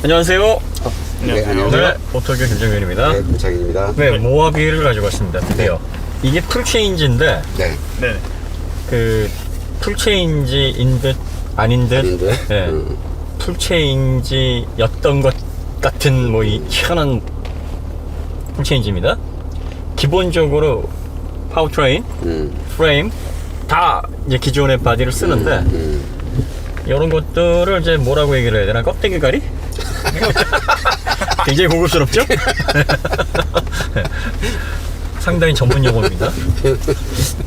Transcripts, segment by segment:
안녕하세요. 네, 안녕하세요. 네, 오토교 김정현입니다. 네, 문창입니다. 네, 모하비를 가지고 왔습니다. 드디어. 이게 풀체인지인데, 네. 네. 그, 풀체인지인 듯, 아닌 듯, 아닌데? 네, 풀체인지였던 것 같은, 뭐, 이 희한한 풀체인지입니다. 기본적으로, 파워트레인, 프레임, 다 이제 기존의 바디를 쓰는데, 이런 것들을 이제 뭐라고 얘기를 해야 되나? 껍데기 가리? 굉장히 고급스럽죠? 상당히 전문 용어입니다.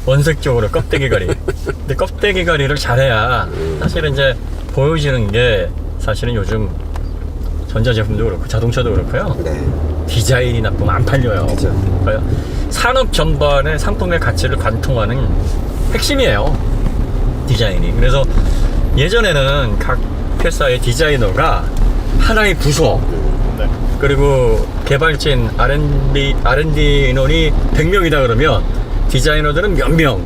원색적으로 껍데기 가리. 근데 껍데기 가리를 잘해야 사실은 이제 보여지는 게 사실은 요즘 전자제품도 그렇고 자동차도 그렇고요. 네. 디자인이 나쁘면 안 팔려요. 그죠. 그러니까 산업 전반의 상품의 가치를 관통하는 핵심이에요. 디자인이. 그래서 예전에는 각 회사의 디자이너가 하나의 부서, 네. 그리고 개발진 R&D 인원이 100명이다 그러면 디자이너들은 몇 명,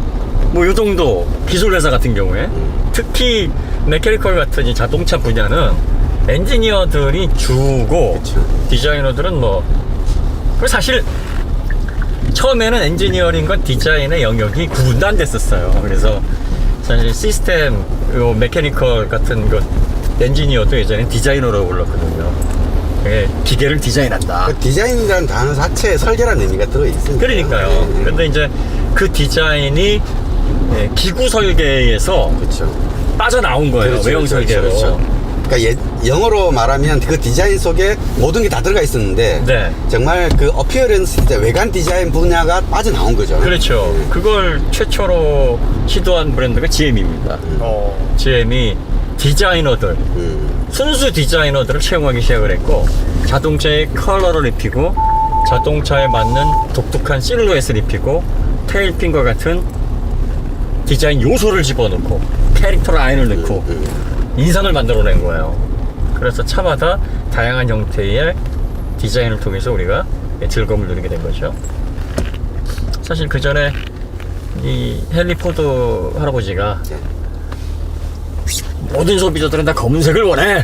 뭐 요 정도. 기술회사 같은 경우에 특히 메케니컬 같은 이 자동차 분야는 엔지니어들이 주고, 그쵸. 디자이너들은 뭐, 그리고 사실 처음에는 엔지니어링과 디자인의 영역이 구분도 안 됐었어요. 그래서 사실 시스템, 요 메케니컬 같은 것 엔지니어도 예전에 디자이너라고 불렀거든요. 기계를 디자인한다. 그 디자인이라는 단어 자체에 설계라는 의미가 들어있으니까. 그러니까요. 네. 근데 이제 그 디자인이 기구 설계에서 그렇죠. 빠져나온 거예요. 그렇죠, 외형 그렇죠, 설계로. 그렇죠. 그러니까 영어로 말하면 그 디자인 속에 모든 게 다 들어가 있었는데, 네. 정말 그 어피어런스, 외관 디자인 분야가 빠져나온 거죠. 그렇죠. 그걸 최초로 시도한 브랜드가 GM입니다. GM이 디자이너들, 순수 디자이너들을 채용하기 시작을 했고, 자동차에 컬러를 입히고, 자동차에 맞는 독특한 실루엣을 입히고, 테일핀과 같은 디자인 요소를 집어넣고, 캐릭터 라인을 넣고, 인상을 만들어낸 거예요. 그래서 차마다 다양한 형태의 디자인을 통해서 우리가 즐거움을 누리게 된 거죠. 사실 그 전에 이 헨리 포드 할아버지가 모든 소비자들은 다 검은색을 원해.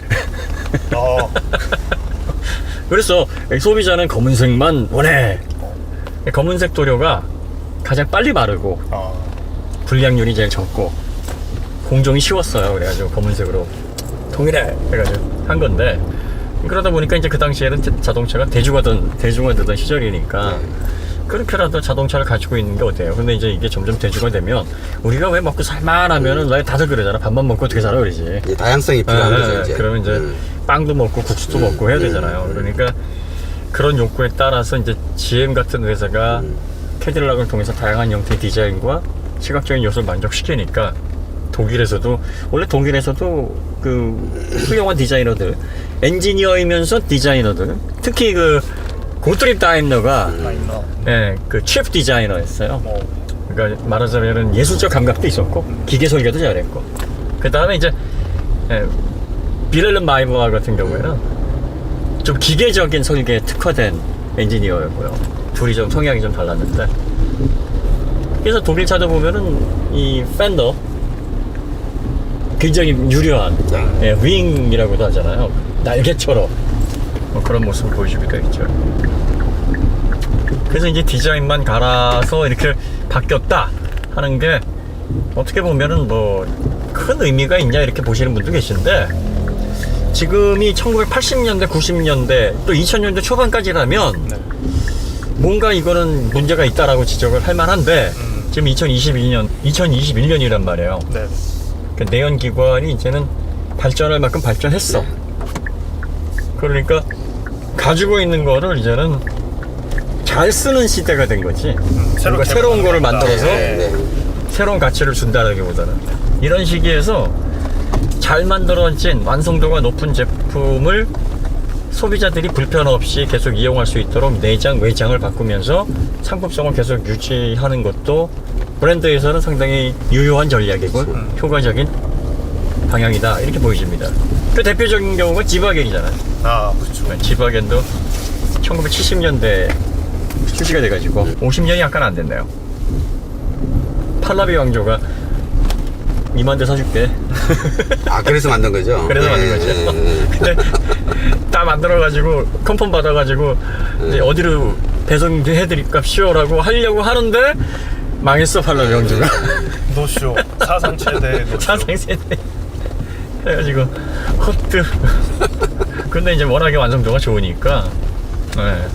그래서 소비자는 검은색만 원해. 검은색 도료가 가장 빨리 마르고 불량률이 제일 적고 공정이 쉬웠어요. 그래가지고 검은색으로 통일해 해가지고 한 건데, 그러다 보니까 이제 그 당시에는 자동차가 대중화되던 시절이니까 그렇게라도 자동차를 가지고 있는 게 어때요? 근데 이제 이게 점점 대중화 되면 우리가 왜 먹고 살만하면은 왜 다들 그러잖아. 밥만 먹고 어떻게 살아 그러지. 이 다양성이 필요한 거죠, 이제. 그러면 이제 빵도 먹고 국수도 먹고 해야 되잖아요. 그러니까 그런 욕구에 따라서 이제 GM 같은 회사가 캐딜락을 통해서 다양한 형태의 디자인과 시각적인 요소를 만족시키니까 독일에서도 원래 독일에서도 그 훌륭한 디자이너들, 엔지니어이면서 디자이너들, 특히 그 고트립 다임러가 예, 그 칩 디자이너였어요. 그러니까 말하자면은 예술적 감각도 있었고 기계 설계도 잘했고 그 다음에 이제 빌헬름 마이버 같은 경우에는 좀 기계적인 설계에 특화된 엔지니어였고요. 둘이 좀 성향이 좀 달랐는데 그래서 독일 차도 보면은 이 팬더 굉장히 유려한 윙이라고도 하잖아요. 날개처럼 뭐 그런 모습을 보여주기도 했죠. 그래서 이제 디자인만 갈아서 이렇게 바뀌었다 하는 게 어떻게 보면은 뭐 큰 의미가 있냐 이렇게 보시는 분도 계신데 지금이 1980년대, 90년대 또 2000년대 초반까지라면 뭔가 이거는 문제가 있다라고 지적을 할 만한데 지금 2021년이란 말이에요. 네. 그 내연기관이 이제는 발전할 만큼 발전했어. 그러니까 가지고 있는 거를 이제는 잘 쓰는 시대가 된 거지. 우리가 새로운 거를 만들어서 새로운 가치를 준다라기보다는 이런 시기에서 잘 만들어진 완성도가 높은 제품을 소비자들이 불편 없이 계속 이용할 수 있도록 내장, 외장을 바꾸면서 상품성을 계속 유지하는 것도 브랜드에서는 상당히 유효한 전략이고 효과적인 방향이다 이렇게 보여집니다. 그 대표적인 경우가 지바겐이잖아요. 아, 그렇죠. 지바겐도 1970년대 출시가 돼가지고 50년이 약간 안 됐네요. 팔라비 왕조가 2만 대 사줄게. 아, 그래서 만든 거죠? 그래서 만든 거죠. 근데 딱 만들어가지고 컨펌 받아가지고 이제 어디로 배송해드릴까쇼라고 하려고 하는데 망했어 팔라비 왕조가. 노쇼. 사상 최대 노쇼. 사상 세대. 그래가지고 헛드. 근데 이제 워낙에 완성도가 좋으니까. 네.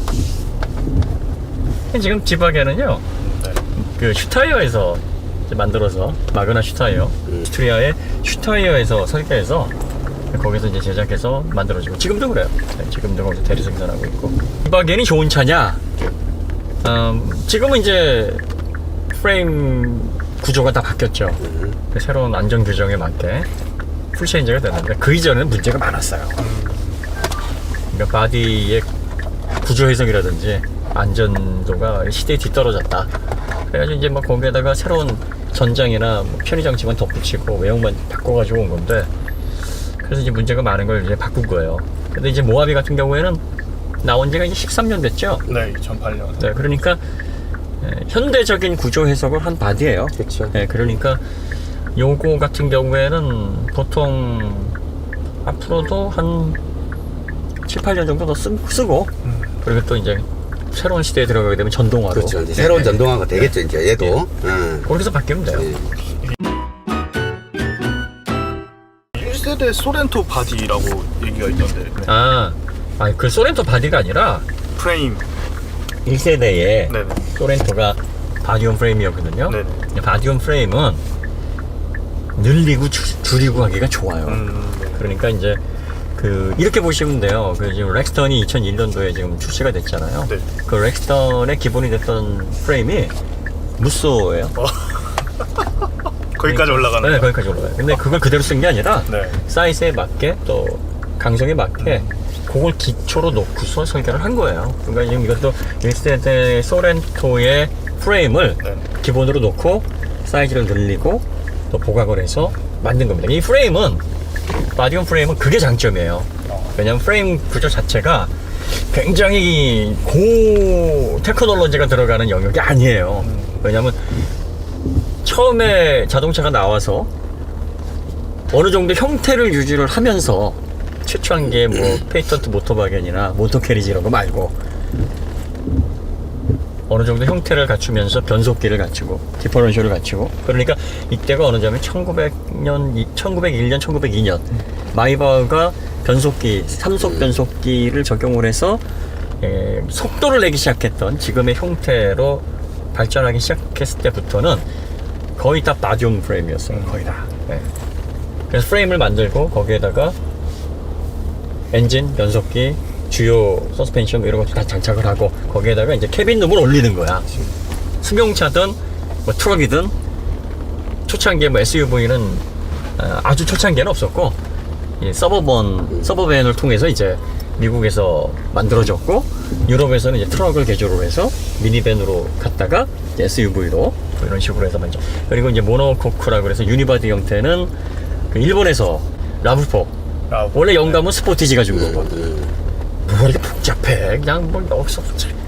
지금 지바겐은요. 네. 그 슈타이어에서 만들어서 마그나 슈타이어, 스트리아의 슈타이어에서 설계해서 거기서 이제 제작해서 만들어지고 지금도 그래요. 네, 지금도 거기서 대리 생산하고 있고. 지바겐이 좋은 차냐? 지금은 이제 프레임 구조가 다 바뀌었죠. 새로운 안전 규정에 맞게 풀체인지가 됐는데 그 이전에는 문제가 많았어요. 그러니까 바디의 구조 해석이라든지 안전도가 시대에 뒤떨어졌다. 그래가지고 이제 막 거기에다가 새로운 전장이나 뭐 편의장치만 덧붙이고 외형만 바꿔가지고 온 건데 그래서 이제 문제가 많은 걸 이제 바꾼 거예요. 근데 이제 모하비 같은 경우에는 나온 지가 이제 13년 됐죠. 네, 2008년. 네, 그러니까 현대적인 구조 해석을 한 바디예요. 그렇죠. 네, 그러니까 요거 같은 경우에는 보통 앞으로도 한 7, 8년 정도 더 쓰고 그리고 또 이제 새로운 시대에 들어가게 되면 전동화로. 그렇죠. 이제 새로운 전동화가 되겠죠, 이제 얘도. 거기서 바뀌면 돼요. 1세대 소렌토 바디라고 얘기가 있던데. 그 소렌토 바디가 아니라 프레임. 1세대에 네네. 소렌토가 바디온 프레임이었거든요. 네네. 바디온 프레임은 늘리고 줄이고 하기가 좋아요. 그러니까 이제 이렇게 보시면 돼요. 지금 렉스턴이 2001년도에 지금 출시가 됐잖아요. 네. 그 렉스턴의 기본이 됐던 프레임이 무쏘예요. 거기까지 올라가는. 네, 거야? 거기까지 올라가요. 근데 그걸 그대로 쓴 게 아니라 네. 사이즈에 맞게 또 강성에 맞게 그걸 기초로 놓고서 설계를 한 거예요. 그러니까 지금 이것도 1세대 소렌토의 프레임을 네. 기본으로 놓고 사이즈를 늘리고 또 보강을 해서 만든 겁니다. 이 프레임은 바디온 프레임은 그게 장점이에요. 왜냐면 프레임 구조 자체가 굉장히 고 테크놀로지가 들어가는 영역이 아니에요. 왜냐면 처음에 자동차가 나와서 어느 정도 형태를 유지를 하면서 최초한 게 뭐 페이턴트 모터바겐이나 모터캐리지 이런 거 말고 어느 정도 형태를 갖추면서 변속기를 갖추고 디퍼런셜을 갖추고 그러니까 이때가 어느 점에 1901년, 1902년 마이바흐가 변속기, 3속 변속기를 적용을 해서 속도를 내기 시작했던 지금의 형태로 발전하기 시작했을 때부터는 거의 다 바디움 프레임이었어요. 거의 다. 예. 그래서 프레임을 만들고 거기에다가 엔진, 변속기, 주요 서스펜션 이런 것도 다 장착을 하고 거기에다가 이제 캐빈룸을 올리는 거야. 승용차든 뭐 트럭이든 초창기에 뭐 SUV는 아주 초창기에는 없었고 이 서버밴을 통해서 이제 미국에서 만들어졌고 유럽에서는 이제 트럭을 개조를 해서 미니밴으로 갔다가 SUV로 뭐 이런 식으로 해서 만져. 그리고 이제 모노코크라 그래서 유니바디 형태는 그 일본에서 라브4 원래 영감은 스포티지가 준 거고 뭐 이렇게 복잡해 그냥 뭐 여기서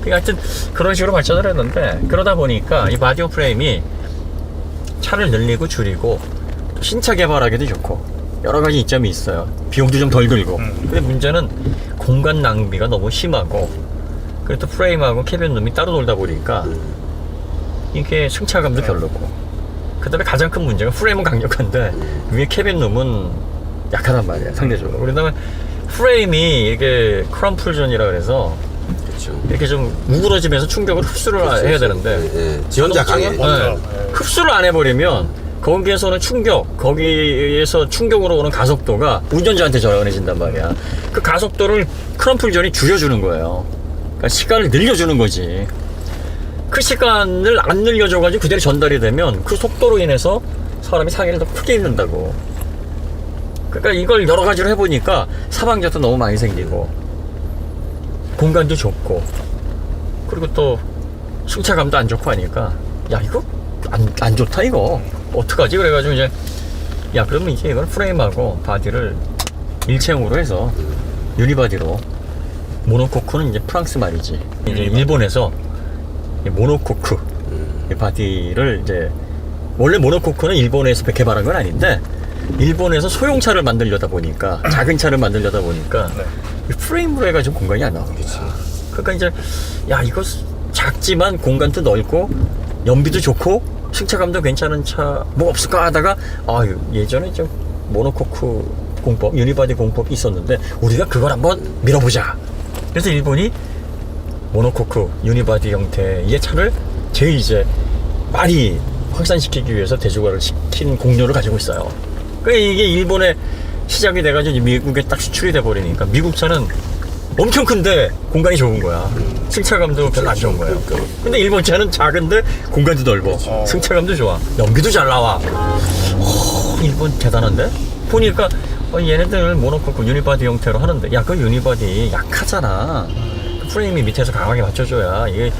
하여튼 그런 식으로 발전을 했는데 그러다 보니까 이 바디오 프레임이 차를 늘리고 줄이고 신차 개발하기도 좋고 여러 가지 이점이 있어요. 비용도 좀 덜 들고. 근데 문제는 공간 낭비가 너무 심하고 그리고 또 프레임하고 캐빈룸이 따로 놀다 보니까 이게 승차감도 별로고 그 다음에 가장 큰 문제가 프레임은 강력한데 위에 캐빈룸은 약하단 말이야 상대적으로. 그 다음에 프레임이 이게 크럼플전이라 그래서 그렇죠. 이렇게 좀 우그러지면서 충격을 흡수를 해야 되는데 지원자 강해. 네. 흡수를 안 해버리면 거기에서는 거기에서 충격으로 오는 가속도가 운전자한테 전해진단 말이야. 그 가속도를 크럼플전이 줄여주는 거예요. 그러니까 시간을 늘려주는 거지. 그 시간을 안 늘려줘가지고 그대로 전달이 되면 그 속도로 인해서 사람이 상해를 더 크게 입는다고. 그러니까 이걸 여러 가지로 해보니까 사망자도 너무 많이 생기고 공간도 좁고 그리고 또 승차감도 안 좋고 하니까 야 이거 안 좋다 이거 어떡하지? 그래가지고 이제 야 그러면 이제 이걸 프레임하고 바디를 일체형으로 해서 유니바디로 모노코크는 이제 프랑스 말이지 이제 일본에서 모노코크 바디를 이제 원래 모노코크는 일본에서 개발한 건 아닌데 일본에서 소형차를 만들려다 보니까 작은 차를 만들려다 보니까 프레임으로 해가지고 공간이 안 나오겠지. 그러니까 이제 야 이거 작지만 공간도 넓고 연비도 좋고 승차감도 괜찮은 차 뭐 없을까 하다가 아 예전에 좀 모노코크 공법 유니바디 공법이 있었는데 우리가 그걸 한번 밀어보자. 그래서 일본이 모노코크 유니바디 형태의 차를 제일 이제 많이 확산시키기 위해서 대중화를 시킨 공로를 가지고 있어요. 그러니까 이게 일본에 시작이 돼가지고 미국에 딱 수출이 돼버리니까 미국 차는 엄청 큰데 공간이 좁은 거야. 승차감도 별로 안 좋은 거예요. 근데 일본 차는 작은데 공간도 넓어. 승차감도 좋아. 연비도 잘 나와. 일본 대단한데? 보니까 얘네들 모노코크 유니바디 형태로 하는데 야 그 유니바디 약하잖아. 프레임이 밑에서 강하게 맞춰줘야 이게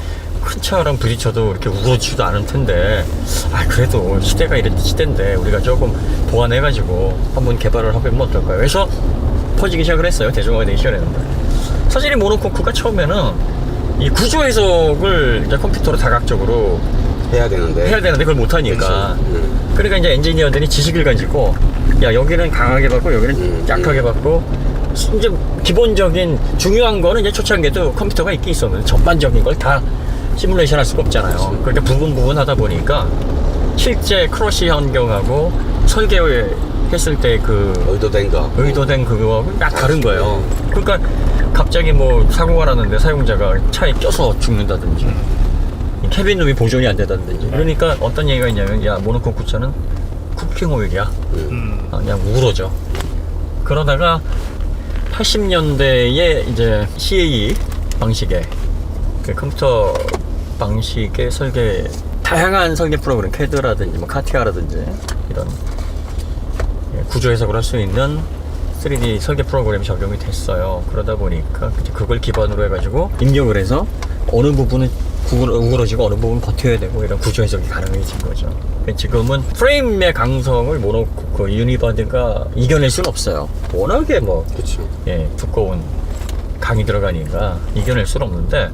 큰 차랑 부딪혀도 이렇게 우그러지지도 않을 텐데 아 그래도 시대가 이런 시대인데 우리가 조금 보완해가지고 한번 개발을 해보면 어떨까요? 그래서 퍼지기 시작을 했어요. 대중화되기 시작했는데 사실 이 모노코크가 처음에는 이 구조 해석을 이제 컴퓨터로 다각적으로 해야 되는데 그걸 못하니까 그러니까 이제 엔지니어들이 지식을 가지고 야 여기는 강하게 받고 여기는 약하게 받고 이제 기본적인 중요한 거는 이제 초창기에도 컴퓨터가 있긴 있었는데 전반적인 걸 다 시뮬레이션 할 수가 없잖아요. 그러니까 부분 하다 보니까 실제 크러쉬 환경하고 설계했을 때 그 의도된 그거하고 딱 다른 거예요. 그러니까 갑자기 뭐 사고가 났는데 사용자가 차에 껴서 죽는다든지 캐빈룸이 보존이 안 된다든지 그러니까 어떤 얘기가 있냐면 야 모노코크 차는 쿠킹 오일이야. 그냥 우그러져. 그러다가 80년대에 이제 CAE 방식의 그 컴퓨터 방식의 설계 다양한 설계 프로그램 캐드라든지 뭐 카티아라든지 이런 구조 해석을 할 수 있는 3D 설계 프로그램이 적용이 됐어요. 그러다 보니까 그걸 기반으로 해가지고 입력을 해서 어느 부분은 우그러지고 어느 부분은 버텨야 되고 이런 구조 해석이 가능해진 거죠. 지금은 프레임의 강성을 모노코크 유니바디가 이겨낼 수는 없어요. 워낙에 뭐 두꺼운 강이 들어가니까 이겨낼 수는 없는데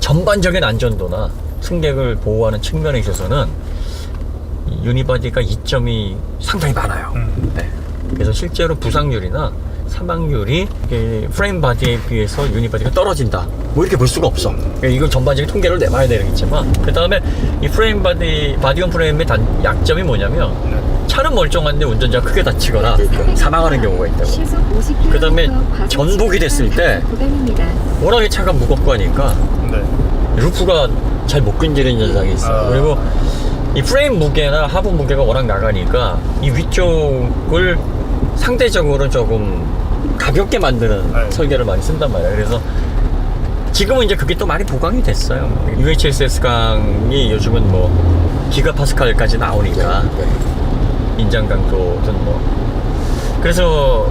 전반적인 안전도나 승객을 보호하는 측면에 있어서는 이 유니바디가 이점이 상당히 많아요. 그래서 실제로 부상률이나 사망률이 프레임 바디에 비해서 유니바디가 떨어진다 뭐 이렇게 볼 수가 없어. 이건 전반적인 통계를 내봐야 되겠지만 그 다음에 이 프레임 바디온 프레임의 약점이 뭐냐면 차는 멀쩡한데 운전자가 크게 다치거나 사망하는 경우가 있다고. 그 다음에 전복이 됐을 때 워낙에 차가 무겁고 하니까 네. 루프가 잘 못 견디는 현상이 있어요. 그리고 이 프레임 무게나 하부 무게가 워낙 나가니까 이 위쪽을 상대적으로 조금 가볍게 만드는 네. 설계를 많이 쓴단 말이에요. 그래서 지금은 이제 그게 또 많이 보강이 됐어요. UHSS 강이 요즘은 뭐 기가파스칼까지 나오니까 네. 인장 강도든 뭐. 그래서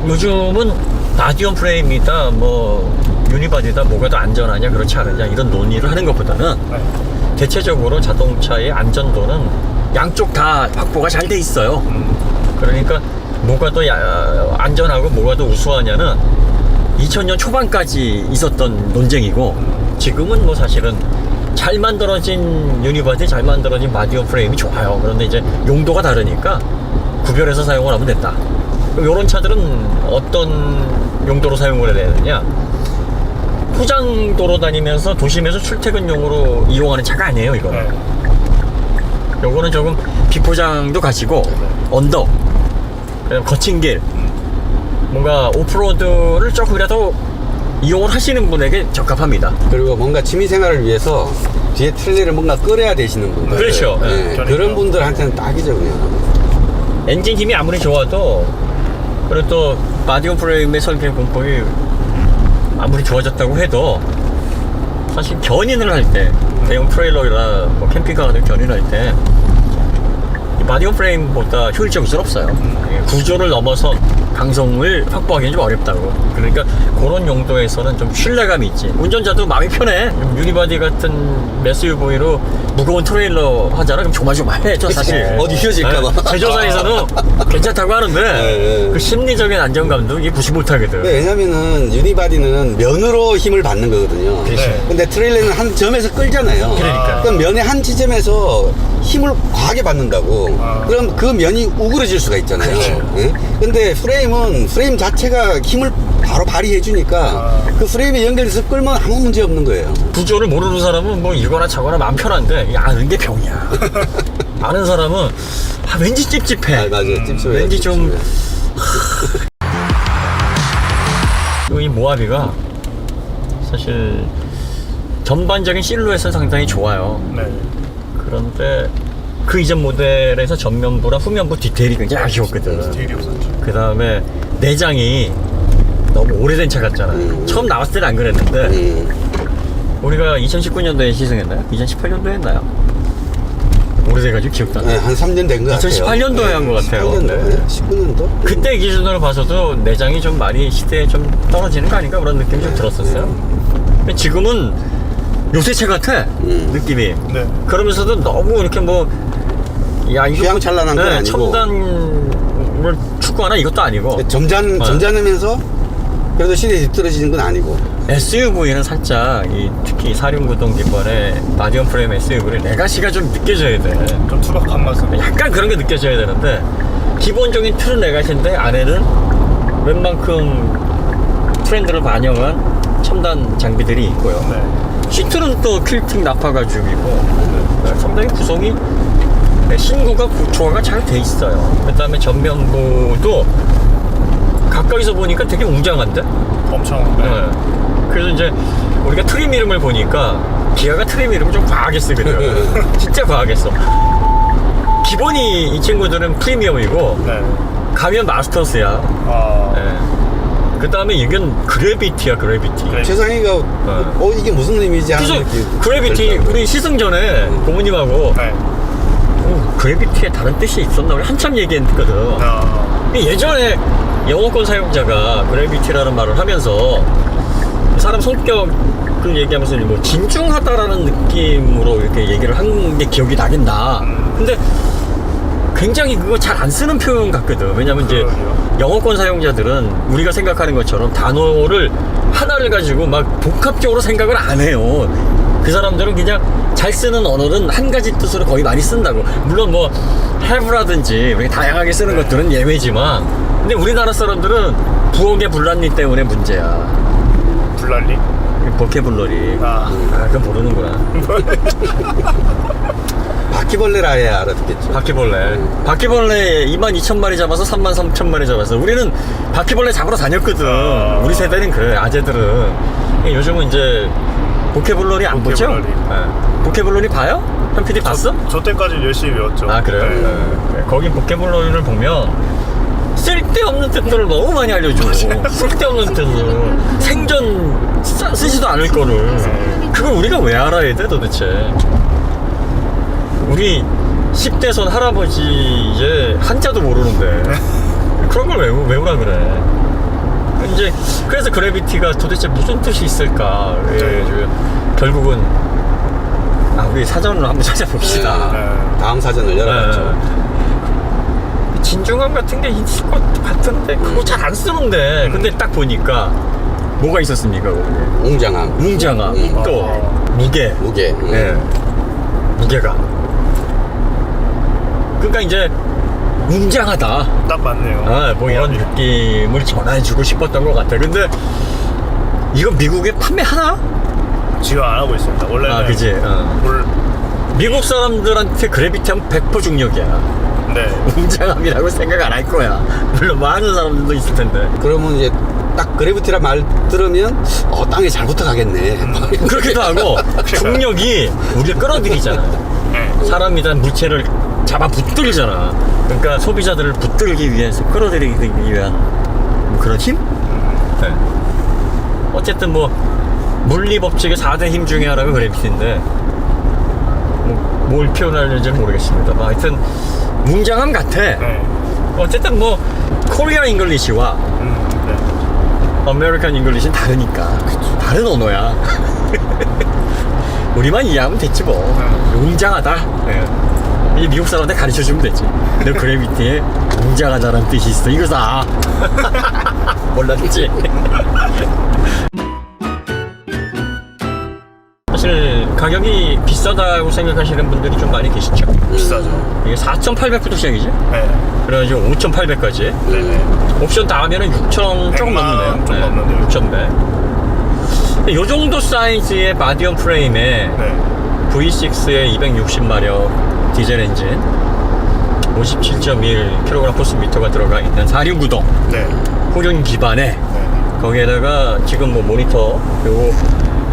요즘은 라디온 프레임이다 뭐 유니바디다 뭐가 더 안전하냐 그렇지 않느냐 이런 논의를 하는 것보다는 네. 대체적으로 자동차의 안전도는 양쪽 다 확보가 잘 돼 있어요. 그러니까 뭐가 더 안전하고 뭐가 더 우수하냐는 2000년 초반까지 있었던 논쟁이고 지금은 뭐 사실은 잘 만들어진 유니바디 잘 만들어진 바디온 프레임이 좋아요. 그런데 이제 용도가 다르니까 구별해서 사용을 하면 된다. 이런 차들은 어떤 용도로 사용을 해야 되느냐, 포장도로 다니면서 도심에서 출퇴근용으로 이용하는 차가 아니에요. 이거는 네. 요거는 조금 비포장도 가지고 언덕, 그다음 거친 길, 뭔가 오프로드를 조금이라도 이용을 하시는 분에게 적합합니다. 그리고 뭔가 취미생활을 위해서 뒤에 트레일을 뭔가 끌어야 되시는 분들. 그렇죠. 네, 그러니까. 그런 분들한테는 딱이죠, 그냥. 엔진 힘이 아무리 좋아도, 그리고 또 바디온 프레임의 설계 공법이 아무리 좋아졌다고 해도 사실 견인을 할 때, 대형 트레일러나 뭐 캠핑카 같은 견인할 때 바디온 프레임보다 효율적일 없어요. 구조를 넘어서 강성을 확보하기는 좀 어렵다고. 그러니까 그런 용도에서는 좀 신뢰감이 있지. 운전자도 마음이 편해. 유니바디 같은 SUV로 무거운 트레일러 하잖아. 그럼 조마조마해. 저 사실 어디 휘어질까봐. 제조사에서는 괜찮다고 하는데 네. 그 심리적인 안정감도 이게 무시 못하거든. 네, 왜냐면은 유니바디는 면으로 힘을 받는 거거든요. 네. 근데 트레일러는 한 점에서 끌잖아요. 그러니까. 그럼 면의 한 지점에서 힘을 과하게 받는다고. 그럼 그 면이 우그러질 수가 있잖아요. 그렇죠. 예? 근데 프레임 자체가 힘을 바로 발휘해 주니까 그 프레임에 연결돼서 끌면 아무 문제 없는 거예요. 구조를 모르는 사람은 뭐 이거나 저거나 마음 편한데 아는 게 병이야. 아는 사람은 왠지 찝찝해. 아, 맞아요. 찝찝해요. 왠지 좀 찝찝해요. 이 모하비가 사실 전반적인 실루엣은 상당히 좋아요. 네. 그런데 그 이전 모델에서 전면부랑 후면부 디테일이 굉장히 아쉬웠거든. 디테일이 없었죠. 그 다음에 내장이 너무 오래된 차 같잖아. 처음 나왔을 때는 안 그랬는데 우리가 2019년도에 시승했나요? 2018년도에 했나요? 오래돼가지고 기억도 안 나. 네, 한 3년 된 것 같아요. 2018년도에 한 것 같아요. 18년도, 네. 19년도? 그때 기준으로 봐서도 내장이 좀 많이 시대에 좀 떨어지는 거 아닌가 그런 느낌이 좀 들었었어요. 근데 지금은 요새 차 같아 느낌이. 네. 그러면서도 너무 이렇게 뭐 야 이거 휘황찬란한 건 아니고. 첨단을 추구하나 이것도 아니고 점잖으면서 그래도 시대에 뒤떨어지는 건 아니고. SUV는 살짝 특히 4륜구동 기반의 바디온 프레임 SUV를 레가시가 좀 느껴져야 돼. 좀 투박한 맛은. 약간 그런 게 느껴져야 되는데 기본적인 틀은 레가시인데 안에는 웬만큼 트렌드를 반영한 첨단 장비들이 있고요. 네. 시트는 또 퀼팅 나파가죽이고 상당히 구성이 신구가 조화가 잘 돼 있어요. 그 다음에 전면부도 가까이서 보니까 되게 웅장한데? 엄청. 네. 네. 그래서 이제 우리가 트림 이름을 보니까 기아가 트림 이름을 좀 과하게 쓰거든. 진짜 과하게 써. 기본이 이 친구들은 프리미엄이고 네. 가면 마스터스야. 아. 네. 그 다음에 이건 그래비티야, 그래비티. 그래. 최상희가 이게 무슨 의미지 하는 그래서 느낌. 그래비티 들더라고요. 우리 시승 전에 고모님하고 네. 그래비티에 다른 뜻이 있었나? 우리 한참 얘기했거든. 아. 예전에 영어권 사용자가 그래비티라는 말을 하면서 사람 성격을 얘기하면서 뭐 진중하다라는 느낌으로 이렇게 얘기를 한 게 기억이 나긴 나. 근데 굉장히 그거 잘 안 쓰는 표현 같거든. 왜냐면 이제 그러게요. 영어권 사용자들은 우리가 생각하는 것처럼 단어를 하나를 가지고 막 복합적으로 생각을 안 해요. 그 사람들은 그냥 잘 쓰는 언어는 한 가지 뜻으로 거의 많이 쓴다고. 물론 뭐 have라든지 이렇게 다양하게 쓰는 것들은 예외지만, 근데 우리나라 사람들은 부엌의 분란리 때문에 문제야. 불랄리? 보케블러리. 아. 그건 모르는구나. 바퀴벌레라 해야 알아듣겠죠. 바퀴벌레. 바퀴벌레 22,000마리 잡아서 33,000마리 잡았어. 우리는 바퀴벌레 잡으러 다녔거든. 우리 세대는 그래. 아재들은 요즘은 이제 보케블러리 안 보죠? 보케블러리. 네. 보케블러리 봐요? 현 PD 봤어? 저 때까지 열심히 외웠죠. 아 그래요? 네. 네. 거긴 보케블러리를 보면 쓸데없는 뜻들을 너무 많이 알려줘. 쓸데없는 뜻을 생전 쓰지도 않을 거를 그걸 우리가 왜 알아야 돼 도대체? 우리 10대선 할아버지의 한자도 모르는데 그런 걸 외우라 그래. 이제 그래서 그래비티가 도대체 무슨 뜻이 있을까? 결국은 우리 사전으로 한번 찾아봅시다. 네. 다음 사전을 열어봤죠. 네. 진중함 같은 게 있을 것 같은데 그거 잘 안 쓰는데 근데 딱 보니까 뭐가 있었습니까? 거기에? 웅장함. 웅장함 또 무게. 무게. 네. 무게가. 그러니까 이제 웅장하다. 딱 맞네요. 뭐 이런 느낌을 전해주고 싶었던 것 같아. 근데 이거 미국에 판매하나? 지금 안 하고 있습니다. 원래는. 그지. 뭘, 미국 사람들한테 그래비티 하면 100% 중력이야. 네. 웅장함이라고 생각 안 할 거야. 물론 많은 사람들도 있을 텐데. 그러면 이제 딱 그래비티란 말 들으면 땅에 잘 붙어가겠네. 그렇기도 하고 중력이 우리를 끌어들이잖아요. 네. 사람이란 물체를 잡아 붙들잖아. 그러니까 소비자들을 붙들기 위해서 끌어들이기 위한 뭐 그런 힘? 네. 어쨌든 뭐 물리 법칙의 4대 힘 중에 하나가 그래비티인데 뭘 표현하는지 모르겠습니다. 하여튼 웅장함 같아. 네. 어쨌든 뭐 코리아 잉글리시와 네. 아메리칸 잉글리시는 다르니까 다른 언어야. 우리만 이해하면 됐지 뭐. 웅장하다. 네. 이제 미국 사람한테 가르쳐주면 되지. 너 그래비티에 웅장하다는 뜻이 있어. 이거 다 몰랐지. 사실 가격이 비싸다고 생각하시는 분들이 좀 많이 계시죠. 비싸죠. 이게 4,800부터 시작이지. 네. 그래가지고 5,800까지. 네네. 옵션 다 하면은 6,000 조금 100만 넘는데요. 좀 넘는데요. 6,100. 요 정도 사이즈의 바디언 프레임에 네. V6의 260마력 디젤 엔진 57.1kg 포스미터가 들어가 있는 469동 네. 후륜 기반에 네. 거기에다가 지금 뭐 모니터 요거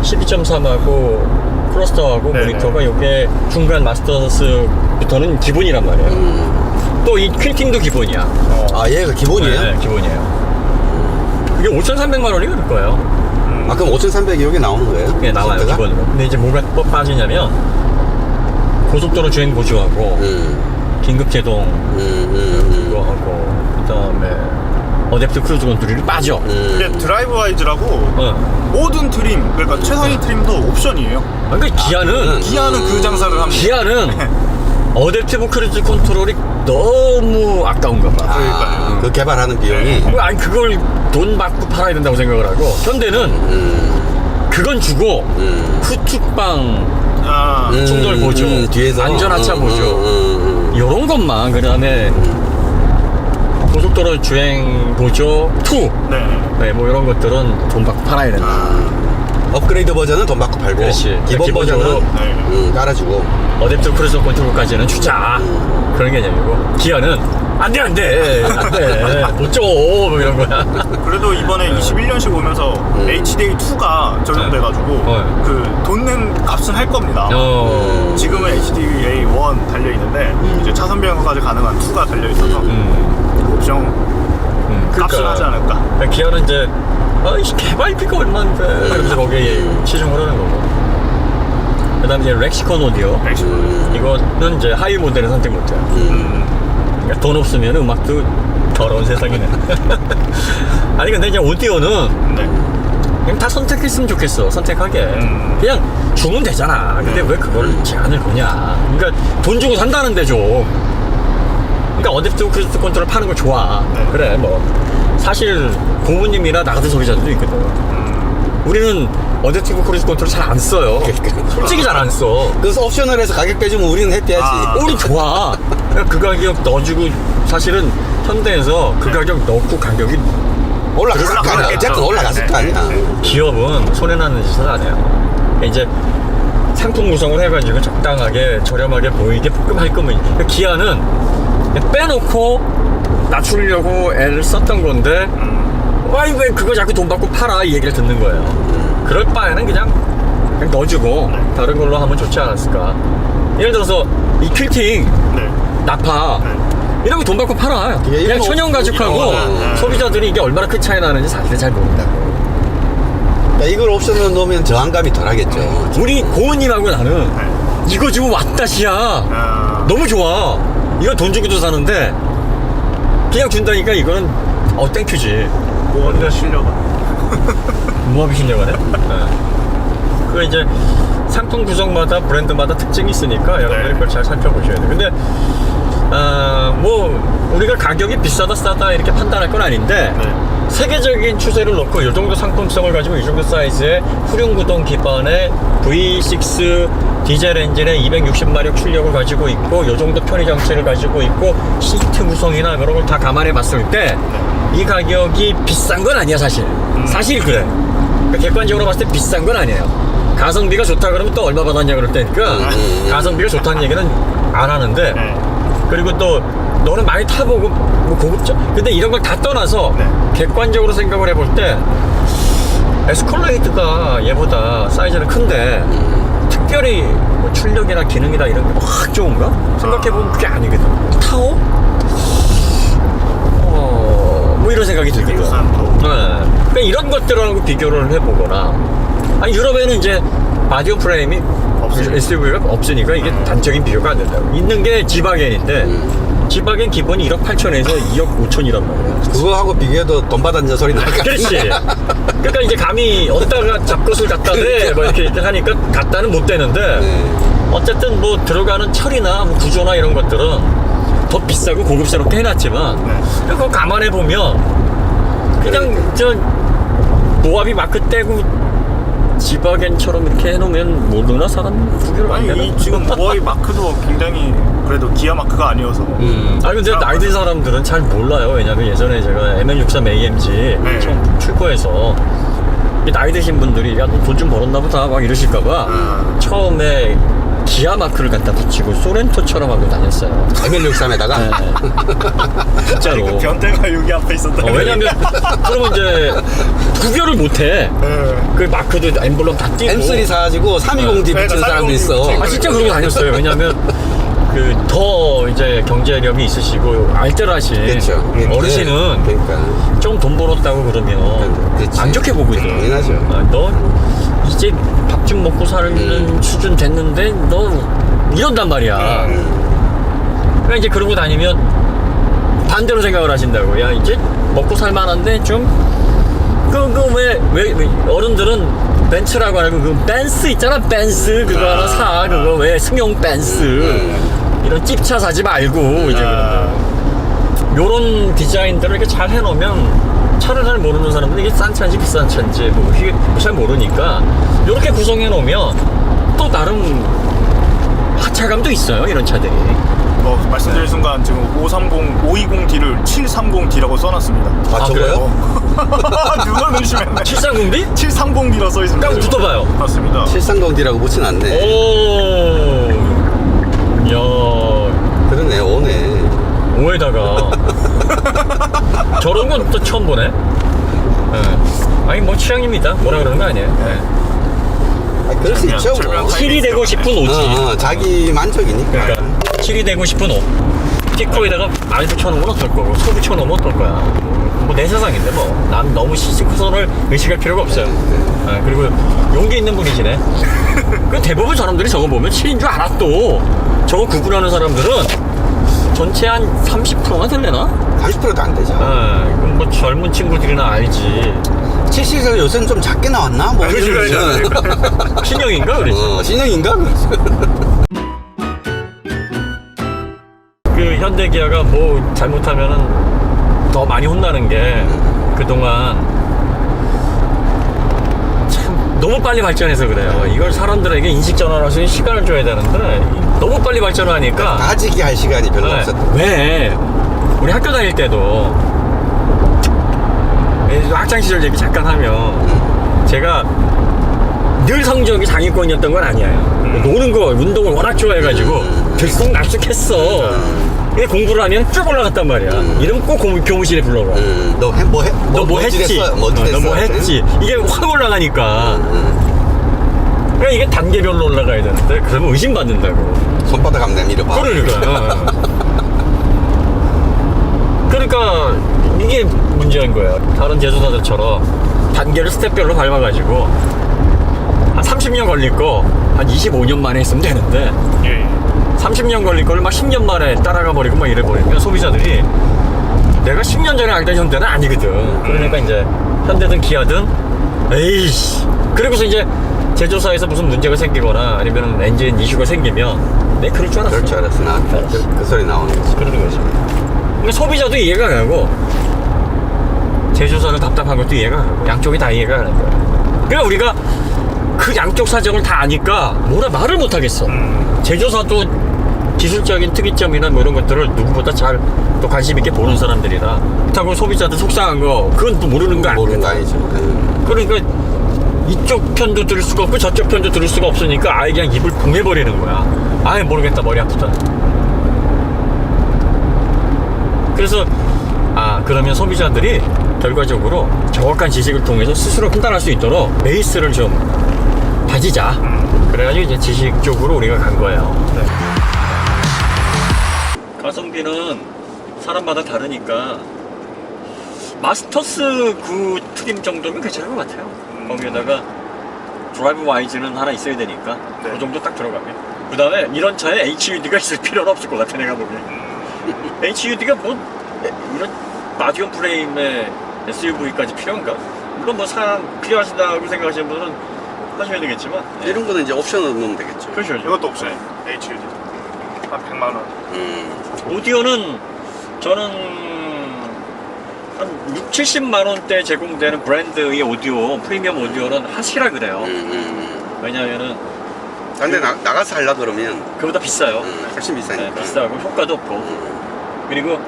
12.3하고 클러스터하고 네네. 모니터가 요게 중간 마스터스부터는 기본이란 말이에요. 또 이 퀼팅도 기본이야. 얘가 기본이에요? 네, 기본이에요. 그게 5,300만 원이 그럴 거예요. 그럼 5,300이 여기 나오는 거예요? 네, 나와요, 선트가? 기본으로. 근데 이제 뭐가 빠지냐면 고속도로 주행 보조하고 긴급 제동 그거 하고 그다음에 어댑트 크루즈 컨트롤이 빠져. 근데 드라이브 와이즈라고 모든 트림, 그러니까 최상위 트림도 옵션이에요. 그러니까 기아는 기아는 그 장사를 합니다. 기아는 어댑티브 크루즈 컨트롤이 너무 아까운가 봐. 그러니까요. 그 개발하는 비용이. 아니 그걸 돈 받고 팔아야 된다고 생각을 하고 현대는 그건 주고 후축방 충돌 보조, 뒤에서 안전하차 보조 이런 것만 그다음에 고속도로 주행 보조 2, 네. 뭐 이런 것들은 돈 받고 팔아야 된다. 업그레이드 버전은 돈 받고 팔고 그렇지. 기본 기본적으로 버전은 깔아주고. 어댑티브 크루즈 컨트롤까지는 주자 그런 개념이고 기아는 안돼 못줘 뭐 이런 거야. 그래도 이번에 21년씩 오면서 HDA2가 적용돼가지고 그 돈 낸 값은 할 겁니다. 지금은 HDA1 달려있는데 이제 차선 변경까지 가능한 2가 달려있어서 옵션 값을 하지 않을까. 그러니까 기아는 이제 이 개발비가 얼마인데 그러면서 거기에 치중을 하는 거고. 그 다음에 이제 렉시콘 오디오 이거는 이제 하위 모델을 선택 못해요. 그러니까 돈 없으면 음악도 더러운 세상이네. 아니 근데 이제 오디오는 네. 그냥 다 선택했으면 좋겠어. 선택하게 그냥 주면 되잖아. 근데 왜 그걸 제한을 거냐. 그러니까 돈 주고 산다는데 좀. 그러니까 어댑티브 크루즈 컨트롤 파는 거 좋아. 그래 뭐 사실 고모님이나 나 같은 소비자들도 있거든. 우리는 어댑티브 크루즈 컨트롤 잘 안 써요. 솔직히 잘 안 써. 그래서 옵션을 해서 가격 빼주면 우리는 해피하지. 우리 좋아. 그 가격 넣어주고 사실은 현대에서 그 가격 넣고 가격이 올라갔을 거 아니야. 어쨌든 올라갔을 거 아니야. 기업은 손해나는 짓을 안 해요. 이제 상품 구성을 해가지고 적당하게 저렴하게 보이게끔 할 거면 기아는 그냥 빼놓고 낮추려고 애를 썼던 건데 왜 그거 자꾸 돈 받고 팔아 이 얘기를 듣는 거예요. 그럴 바에는 그냥 넣어주고 다른 걸로 하면 좋지 않았을까. 예를 들어서 이 퀼팅, 네. 나파 이런 거 돈 받고 팔아. 이게 그냥 일본 천연 가죽하고 네. 소비자들이 이게 얼마나 큰 차이 나는지 사실은 잘 모른다고. 그러니까 이걸 옵션으로 놓으면 저항감이 덜하겠죠. 우리 고은님하고 나는 이거 주고 왔다시야. 아, 너무 좋아. 이거 돈 주고도 사는데 그냥 준다니까 이거는 땡큐지. 원자 실려가. 무합이 실려가네. 그 이제 상품 구성마다 브랜드마다 특징이 있으니까 여러분들이 그걸 잘 살펴보셔야 돼요. 근데 뭐 우리가 가격이 비싸다 싸다 이렇게 판단할 건 아닌데 네. 세계적인 추세를 놓고 이 정도 상품성을 가지고 이 정도 사이즈의 후륜구동 기반의 V6 디젤 엔진의 260마력 출력을 가지고 있고 이 정도 편의 장치를 가지고 있고 시트 구성이나 그런 걸 다 감안해 봤을 때 이 가격이 비싼 건 아니야 사실. 사실 그래. 그러니까 객관적으로 봤을 때 비싼 건 아니에요. 가성비가 좋다 그러면 또 얼마 받았냐 그럴 때니까 가성비가 좋다는 얘기는 안 하는데 네. 그리고 또 너는 많이 타보고 뭐 고급져? 근데 이런 걸 다 떠나서 네. 객관적으로 생각을 해볼 때 에스컬레이드가 얘보다 사이즈는 큰데 특별히 뭐 출력이나 기능이나 이런 게 확 좋은가? 생각해보면 그게 아니거든. 타오? 뭐 이런 생각이 들기도. 비싼 거. 그러니까 이런 것들하고 비교를 해보거나 아니 유럽에는 이제 바디오 프레임이 SUV가 없으니까 이게 단적인 비교가 안 된다고. 있는 게 지바겐인데 지바겐 기본이 1억 8천에서 2억 5천이란 말이야. 그거하고 비교해도 돈 받았냐 소리 나니까. 그렇지. 그러니까 이제 감히 어디다가 잡것을 갖다 대 뭐 이렇게 하니까 갖다는 못 대는데 어쨌든 뭐 들어가는 철이나 뭐 구조나 이런 것들은 더 비싸고 고급스럽게 해놨지만 그거 감안해 보면 그냥 저 모하비 마크 떼고 지바겐처럼 이렇게 해놓으면 모르나 사람 구별을 안 되나? 아니 지금 모하이 마크도 굉장히 그래도 기아 마크가 아니어서. 아니 근데 나이 든 사람들은 잘 몰라요. 왜냐면 예전에 제가 ML63 AMG 처음 출고해서 나이 드신 분들이 야 너 돈 좀 벌었나 보다 막 이러실까봐 처음에 기아 마크를 갖다 붙이고 소렌토처럼 하고 다녔어요. ML63에다가 네. 진짜로. 그 변태가 여기 앞에 있었다. 왜냐면 그러면 이제 구별을 못해. 그 마크도 엠블럼 다 띄고. M3 사가지고 320D 네, 붙이는 사람도 320D 있어. 아 진짜 그러고 다녔어요. 왜냐면 그 더 이제 경제력이 있으시고 알뜰하신 그렇죠. 어르신은 그러니까. 좀 돈 벌었다고 그러면 그렇지. 안 좋게 보고 있어. 당연하죠. 너 이제 밥 좀 먹고 사는 수준 됐는데 너 이런단 말이야. 그러니까 이제 그러고 다니면 반대로 생각을 하신다고. 야 이제 먹고 살만한데 좀 왜 어른들은 벤츠라고 하고 그 벤스 있잖아. 벤스 그거 하나 사. 그거 왜 승용 벤스 이런 찝차 사지 말고 이제 요런 디자인들을 이렇게 잘 해놓으면 차를 잘 모르는 사람들은 이게 싼 차인지 비싼 차인지 뭐 이게 잘 모르니까 요렇게 구성해 놓으면 또 나름 하차감도 있어요. 이런 차들이. 말씀드린 순간 지금 520D를 730D라고 써놨습니다. 아, 저거요? 누가 의심했네. 730D? 730D라 써있습니다. 깜 붙어봐요. 맞습니다. 730D라고 붙여놨네. 오, 야, 그러네, 오네. 5에다가 저런 건 또 처음 보네. 네. 아니 뭐 취향입니다. 뭐라 그러는 거 아니에요. 네. 아, 그럴 수 있죠. 뭐. 7이 되고 싶은 옷이. 자기 만족이니까. 그러니까 7이 되고 싶은 옷. 티코에다가 많이 붙여놓으면 어떨 거고 소 붙여놓으면 어떨 거야. 뭐 내 세상인데 뭐. 난 너무 시시쿠선을 의식할 필요가 없어요. 네, 그리고 용기 있는 분이시네. 그 대부분 사람들이 저거 보면 7인 줄 알아 또. 저거 구분하는 사람들은 전체 한 30%가 될래나? 30%도 안 되죠. 그럼 뭐 젊은 친구들이나 알지. 70에서 요새는 좀 작게 나왔나? 뭐 이러면서. 신형인가 그랬지. 신형인가? 그 현대 기아가 뭐 잘못하면은 더 많이 혼나는 게 그동안 참 너무 빨리 발전해서 그래요. 이걸 사람들에게 인식 전환할 수 있는 시간을 줘야 되는데 너무 빨리 발전하니까 가지기 할 시간이 별로 네. 없었다. 왜 우리 학교 다닐 때도 학창 시절 얘기 잠깐 하면 제가 늘 성적이 상위권이었던 건 아니에요. 노는 거 운동을 워낙 좋아해가지고 들쑥날쑥했어. 근데 공부를 하면 쭉 올라갔단 말이야. 이러면 꼭 교무실에 불러라. 너 뭐 했지? 했어? 너 뭐 했지? 이게 확 올라가니까. 그러니까 이게 단계별로 올라가야 되는데 그러면 의심받는다고. 손바닥 한번 내밀어봐. 그러니까. 그러니까 이게 문제인 거야. 다른 제조사들처럼 단계를 스텝별로 밟아가지고 한 30년 걸릴 거 한 25년 만에 했으면 되는데 예. 30년 걸릴 거를 막 10년 만에 따라가 버리고 막 이래 버리면 소비자들이 내가 10년 전에 알던 현대는 아니거든. 그러니까 이제 현대든 기아든 에이씨. 그리고서 이제 제조사에서 무슨 문제가 생기거나 아니면 엔진 이슈가 생기면 내가 그럴 줄 알았어. 그럴 줄 알았어. 나 그 소리 나오는 거지. 그러는 거지. 그러니까 소비자도 이해가 가고 제조사는 답답한 것도 이해가 가고 양쪽이 다 이해가 가는 거야. 그러니까 우리가 그 양쪽 사정을 다 아니까 뭐라 말을 못 하겠어. 제조사도 기술적인 특이점이나 뭐 이런 것들을 누구보다 잘 또 관심 있게 보는 사람들이라 그렇다고 소비자들 속상한 거 그건 또 모르는 거 모르는 거 아니야. 아니죠. 그러니까 이쪽 편도 들을 수가 없고 저쪽 편도 들을 수가 없으니까 아예 그냥 입을 봉해버리는 거야. 아예 모르겠다, 머리 아프다. 그래서 그러면 소비자들이 결과적으로 정확한 지식을 통해서 스스로 판단할 수 있도록 베이스를 좀 다지자. 그래가지고 이제 지식 쪽으로 우리가 간 거예요. 네. 가성비는 사람마다 다르니까 마스터스 9 트림 정도면 괜찮은 것 같아요. 거기에다가 드라이브 와이즈는 하나 있어야 되니까 네. 그 정도 딱 들어가면 그 다음에 이런 차에 HUD가 있을 필요는 없을 것 같아 내가 보기엔. HUD가 뭐 이런 마디움 프레임의 SUV까지 필요한가? 물론 뭐 필요하시다고 생각하시는 분은 하셔야 되겠지만 이런 거는 이제 옵션으로 넣으면 되겠죠. 그렇죠. 이것도 없어요. HUD. 한 100만 원. 오디오는 저는 한 6, 70만 원대 제공되는 브랜드의 오디오, 프리미엄 오디오는 하시라 그래요. 왜냐면은 근데 나가서 하려 그러면 그보다 비싸요. 훨씬 비싸니까. 네, 비싸고 효과도 없고. 그리고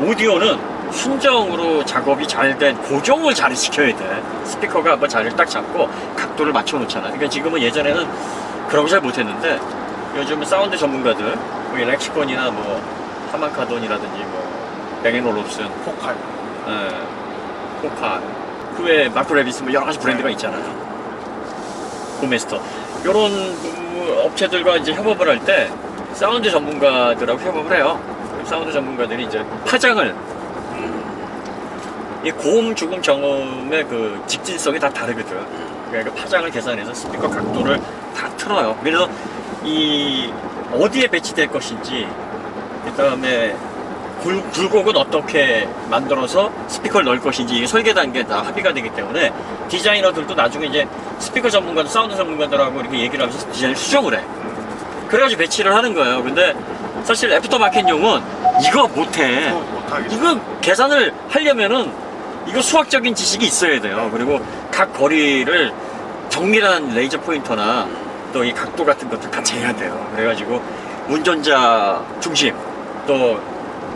오디오는 순정으로 작업이 잘 된 고정을 잘 시켜야 돼. 스피커가 한번 자리를 딱 잡고 각도를 맞춰 놓잖아. 그러니까 지금은 예전에는 그런 거 잘 못했는데 요즘은 사운드 전문가들 뭐 렉시콘이나 뭐 하만카돈이라든지 뭐 뱅앤올롭슨, 포칼. 포칼, 그 외에 마크 레비스 뭐 여러 가지 브랜드가 있잖아요. 고메스터 이런 업체들과 이제 협업을 할 때 사운드 전문가들하고 협업을 해요. 사운드 전문가들이 이제 파장을 이 고음, 죽음, 정음의 그 직진성이 다 다르거든. 그러니까 파장을 계산해서 스피커 각도를 다 틀어요. 그래서 이 어디에 배치될 것인지, 그 다음에 굴곡은 어떻게 만들어서 스피커를 넣을 것인지 이게 설계 단계에 다 합의가 되기 때문에 디자이너들도 나중에 이제 스피커 전문가들, 사운드 전문가들하고 이렇게 얘기를 하면서 디자인을 수정을 해. 그래가지고 배치를 하는 거예요. 근데 사실 애프터마켓용은 이거 못해. 못하겠죠. 이거 계산을 하려면은 이거 수학적인 지식이 있어야 돼요. 그리고 각 거리를 정밀한 레이저 포인터나 또 이 각도 같은 것들 다 재야 돼요. 그래가지고 운전자 중심, 또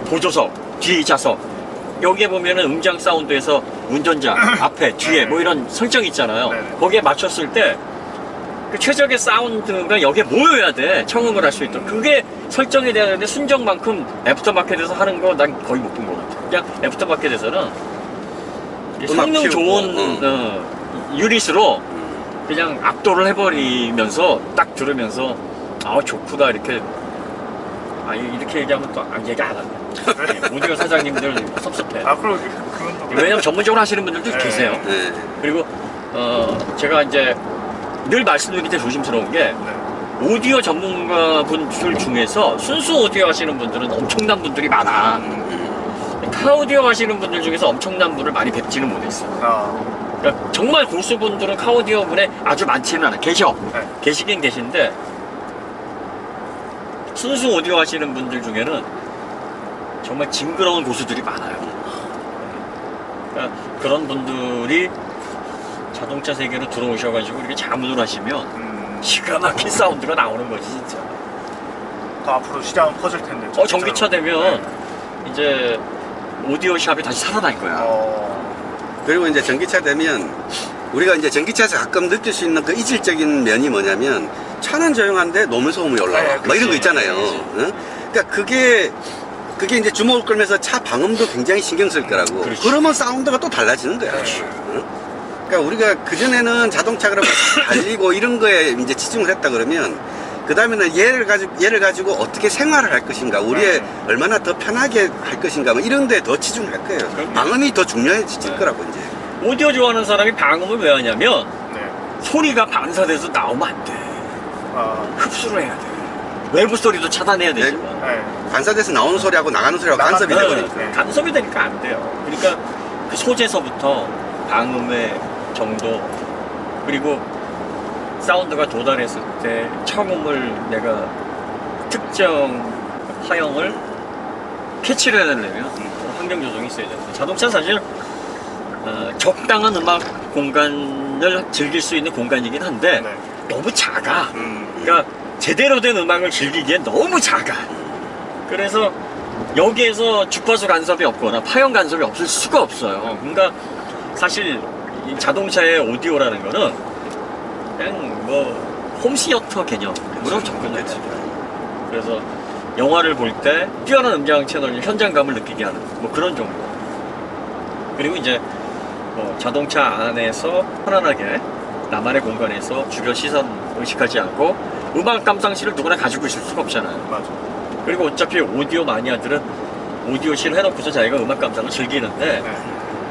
보조석, 뒤 좌석, 여기에 보면은 음장 사운드에서 운전자 앞에 뒤에 뭐 이런 설정이 있잖아요. 네네. 거기에 맞췄을 때 그 최적의 사운드가 여기에 모여야 돼. 청음을 할 수 있도록. 그게 설정이 돼야 되는데 순정만큼 애프터마켓에서 하는 거 난 거의 못 본 것 같아. 그냥 애프터마켓에서는 성능 좋은 유닛으로 그냥 압도를 해버리면서 딱 들으면서 좋구나 이렇게 이렇게 얘기하면 또 얘기 안 하네. 오디오 사장님들 섭섭해. 그럼 그건 또. 왜냐면 전문적으로 하시는 분들도 계세요. 네. 그리고 제가 이제 늘 말씀드릴 때 조심스러운 게 오디오 전문가분들 중에서 순수 오디오 하시는 분들은 엄청난 분들이 많아. 카오디오 하시는 분들 중에서 엄청난 분을 많이 뵙지는 못했어. 그러니까 정말 고수분들은 카오디오 분에 아주 많지는 않아. 계시긴 계신데 순수 오디오 하시는 분들 중에는 정말 징그러운 고수들이 많아요. 그러니까 그런 분들이 자동차 세계로 들어오셔가지고 이렇게 자문을 하시면 기가 막힌 사운드가 나오는 거지 진짜. 더 앞으로 시장은 커질 텐데. 전기차 되면 이제 오디오 샵이 다시 살아날 거야. 그리고 이제 전기차 되면 우리가 이제 전기차에서 가끔 느낄 수 있는 그 이질적인 면이 뭐냐면 차는 조용한데 노무 소음이 올라와. 네, 막 이런 거 있잖아요. 응? 그러니까 그게 그게 이제 주목을 끌면서 차 방음도 굉장히 신경 쓸 거라고. 그렇지. 그러면 사운드가 또 달라지는 거야. 응? 그러니까 우리가 그전에는 자동차 그러면 달리고 이런 거에 이제 치중을 했다 그러면 그 다음에는 얘를 가지고 어떻게 생활을 할 것인가, 우리의 얼마나 더 편하게 할 것인가, 뭐 이런 데 더 치중을 할 거예요. 그럼요. 방음이 더 중요해질 거라고 이제. 오디오 좋아하는 사람이 방음을 왜 하냐면 네. 소리가 반사돼서 나오면 안 돼. 아, 흡수를 해야 돼. 외부 소리도 차단해야 되지만. 네. 반사돼서 나오는 소리하고 나가는 소리하고 간섭이 네, 되버리니까. 간섭이 되니까 안 돼요. 그러니까 그 소재서부터 방음의 정도, 그리고 사운드가 도달했을 때 청음을 내가 특정 하형을 캐치를 해내려면 환경 조정이 있어야 됩니다. 자동차 사실 적당한 음악 공간을 즐길 수 있는 공간이긴 한데 네. 너무 작아. 그러니까 제대로 된 음악을 즐기기엔 너무 작아. 그래서 여기에서 주파수 간섭이 없거나 파형 간섭이 없을 수가 없어요. 그러니까 사실 이 자동차의 오디오라는 거는 그냥 뭐 홈시어터 개념으로 접근을 해요. 그래서 영화를 볼 때 뛰어난 음향 채널 현장감을 느끼게 하는 뭐 그런 정도. 그리고 이제 뭐 자동차 안에서 편안하게 나만의 공간에서 주변 시선 의식하지 않고 음악 감상실을 누구나 가지고 있을 수가 없잖아요. 맞아. 그리고 어차피 오디오 마니아들은 오디오실 해놓고서 자기가 음악 감상을 즐기는데 네.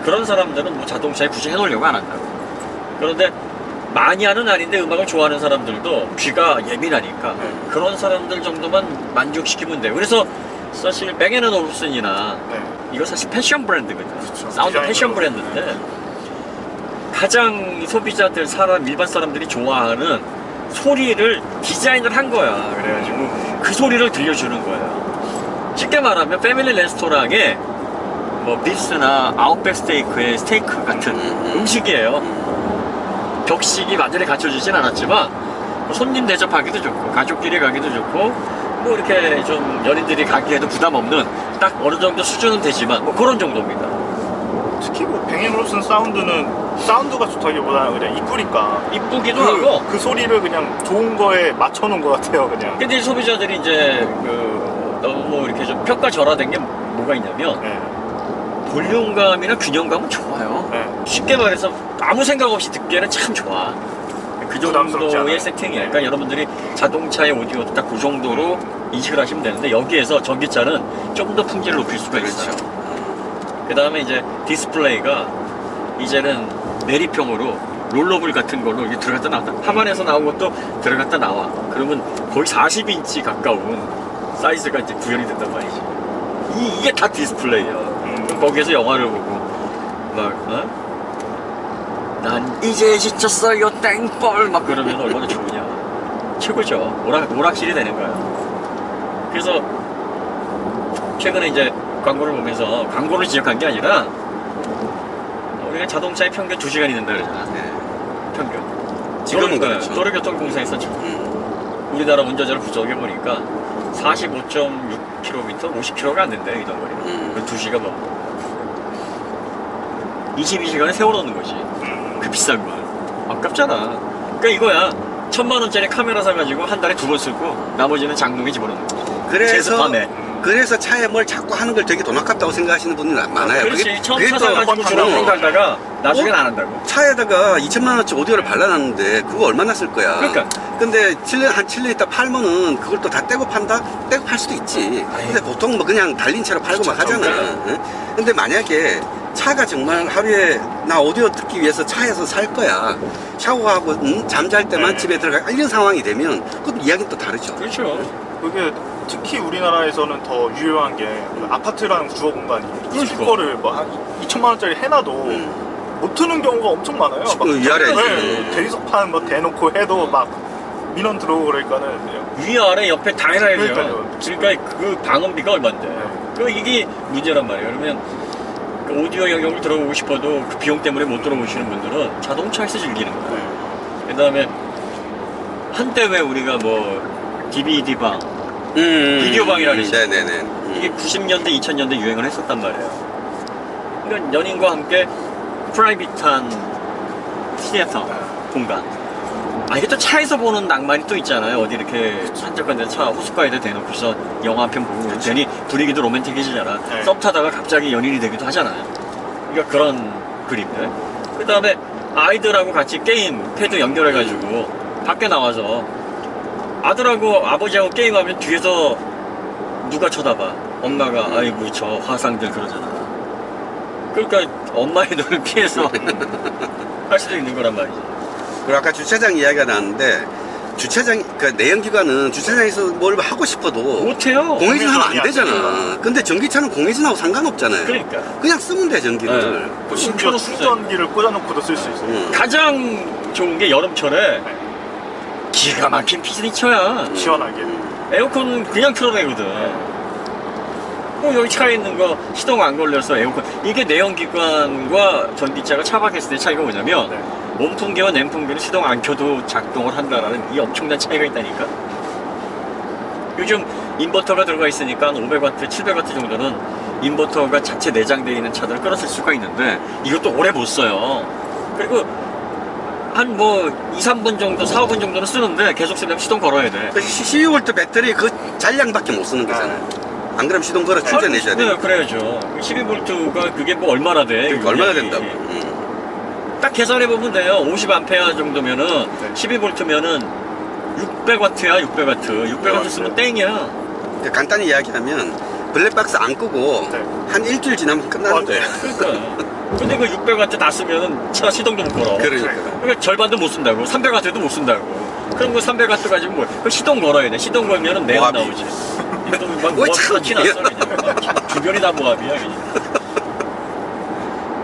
그런 사람들은 뭐 자동차에 굳이 해놓으려고 안 한다고. 그런데 마니아는 아닌데 음악을 좋아하는 사람들도 귀가 예민하니까 그런 사람들 정도만 만족시키면 돼요. 그래서 사실 뱅앤 올ufsen이나 네. 이거 사실 패션 브랜드거든. 그렇죠. 사운드 패션 디자인으로. 브랜드인데 가장 소비자들, 일반 사람들이 좋아하는 소리를 디자인을 한 거야. 그래가지고 그 소리를 들려주는 거예요. 쉽게 말하면 패밀리 레스토랑에 뭐 비스나 아웃백 스테이크의 스테이크 같은 음식이에요. 격식이 완전히 갖춰지진 않았지만 뭐 손님 대접하기도 좋고 가족끼리 가기도 좋고 뭐 이렇게 좀 연인들이 가기에도 부담 없는 딱 어느 정도 수준은 되지만 뭐 그런 정도입니다. 특히 뭐 뱅앤올ufsen 사운드가 좋다기보다는 그냥 이쁘니까 이쁘기도 하고. 그 소리를 그냥 좋은 거에 맞춰놓은 것 같아요, 그냥. 근데 소비자들이 이제 너무 이렇게 좀 평가절하된 게 뭐가 있냐면 네. 볼륨감이나 균형감은 좋아요. 네. 쉽게 말해서 아무 생각 없이 듣기에는 참 좋아. 그 부담스럽지 않아요. 정도의 세팅이야. 그러니까 여러분들이 자동차의 오디오도 딱 그 정도로 인식을 하시면 되는데 여기에서 전기차는 좀 더 품질을 높일 수가 있어요. 그 다음에 이제 디스플레이가 이제는 내리평으로 롤러블 같은 걸로 이게 들어갔다 나왔다. 하반에서 나온 것도 들어갔다 나와. 그러면 거의 40인치 가까운 사이즈가 이제 구현이 된단 말이지. 이게 다 디스플레이야. 그럼 거기에서 영화를 보고 막 난 이제 지쳤어요 땡벌 막 그러면 얼마나 좋으냐. 최고죠. 오락실이 되는 거야. 그래서 최근에 이제 광고를 보면서 광고를 지적한 게 아니라 우리가 자동차의 평균 2시간이 된다 그러잖아. 네. 평균. 지금은 그렇죠. 도로교통공사에서 우리나라 운전자를 부족해 보니까 45.6km, 50km가 안 된대 이동 거리가. 그 2시간 넘고 22시간에 세워놓는 거지. 그 비싼 걸. 아깝잖아. 그러니까 이거야. 1,000만 원짜리 카메라 사가지고 한 달에 2번 쓰고 나머지는 장롱에 집어넣는 거지. 그래서 차에 뭘 자꾸 하는 걸 되게 돈 아깝다고 생각하시는 분이 많아요. 그렇지. 처음 그게 차 또 사가지고 주라고 생각하다가 나중엔 안 한다고. 차에다가 2천만 원치 오디오를 발라놨는데 그거 얼마나 쓸 거야. 그러니까. 근데 7년 있다 팔면은 그걸 또 다 떼고 판다? 떼고 팔 수도 있지. 근데 보통 뭐 그냥 달린 채로 팔고 막 하잖아. 응? 근데 만약에 차가 정말 하루에 나 오디오 듣기 위해서 차에서 살 거야. 샤워하고 잠잘 때만 집에 들어가 이런 상황이 되면 그럼 이야기는 또 다르죠. 그렇죠. 그게 특히 우리나라에서는 더 유효한 게 아파트라는 주거 공간이 스피커를 뭐 한 2천만 원짜리 해놔도 못 트는 경우가 엄청 많아요. 막 위아래 대리석판 뭐 대놓고 해도 막 민원 들어오고 그러니까는 위아래 옆에 다 해놔야 돼요. 그러니까요. 그러니까 그 방음비가 얼만데. 그 이게 문제란 말이에요. 그러면 그 오디오 영역을 들어보고 싶어도 그 비용 때문에 못 들어보시는 분들은 자동차에서 즐기는 거예요. 그 다음에 한때 왜 우리가 뭐 DVD방, 비디오 방이라 그러지. 네네네. 이게 90년대, 2000년대 유행을 했었단 말이에요. 그러니까 연인과 함께 프라이빗한 시네터 공간. 아 이게 또 차에서 보는 낭만이 또 있잖아요. 어디 이렇게 한적한 데 차 호숫가에다 대놓고서 영화 한 편 보고 괜히 분위기도 로맨틱해지잖아. 네. 썸 타다가 갑자기 연인이 되기도 하잖아요. 그러니까 그런 그림들. 그 다음에 아이들하고 같이 게임 패드 연결해가지고 밖에 나와서 아들하고 아버지하고 게임하면 뒤에서 누가 쳐다봐. 엄마가 아이고 저 화상들 그러잖아. 그러니까 엄마의 눈을 피해서 할 수도 있는 거란 말이지. 그리고 아까 주차장 이야기가 나왔는데 주차장 그 내연기관은 주차장에서 뭘 하고 싶어도 못해요. 공회전 하면 안 공회전이 되잖아. 안 되니까. 근데 전기차는 공회전하고 상관없잖아요. 그러니까. 그냥 쓰면 돼 전기를. 네. 뭐 심지어 충전기를 꽂아놓고도 쓸 수 있어요. 응. 가장 좋은 게 여름철에 기가 막힌 피스니처야. 시원하게. 에어컨은 그냥 틀어내거든. 여기 차에 있는 거 시동 안 걸려서 에어컨. 이게 내연기관과 전기차가 차박했을 때 차이가 뭐냐면 네. 몸풍기와 냉풍기는 시동 안 켜도 작동을 한다라는 이 엄청난 차이가 있다니까. 요즘 인버터가 들어가 있으니까 한 500W, 700W 정도는 인버터가 자체 내장되어 있는 차들을 끌어쓸 수가 있는데 이것도 오래 못 써요. 그리고 한 뭐 2, 3분 정도, 4, 5분 정도는 쓰는데 계속 쓰려면 시동 걸어야 돼. 12V 배터리 그 잔량밖에 못 쓰는 거잖아요. 안 그러면 시동 걸어 충전해줘야 돼. 네, 그래야죠. 12V가 그게 뭐 얼마나 돼? 그러니까 얼마나 용량이. 된다고. 딱 계산해 보면 돼요. 50A 정도면은 네. 12V면은 600W야, 600W. 600W 쓰면 땡이야. 간단히 이야기하면 블랙박스 안 끄고 네. 한 일주일 지나면 끝나는 거예요. 그러니까. 근데 그 600W 다 쓰면은 차 시동도 못 걸어. 그러니까. 그러니까 절반도 못 쓴다고. 300W도 못 쓴다고. 그럼 그 300W 가지고 뭐? 그 시동 걸어야 돼. 시동 걸면은 내연 모하비. 나오지. 이것도 막 왜 자꾸 모하비가 지났어 그냥. 막 주변이 다 모하비야 그냥.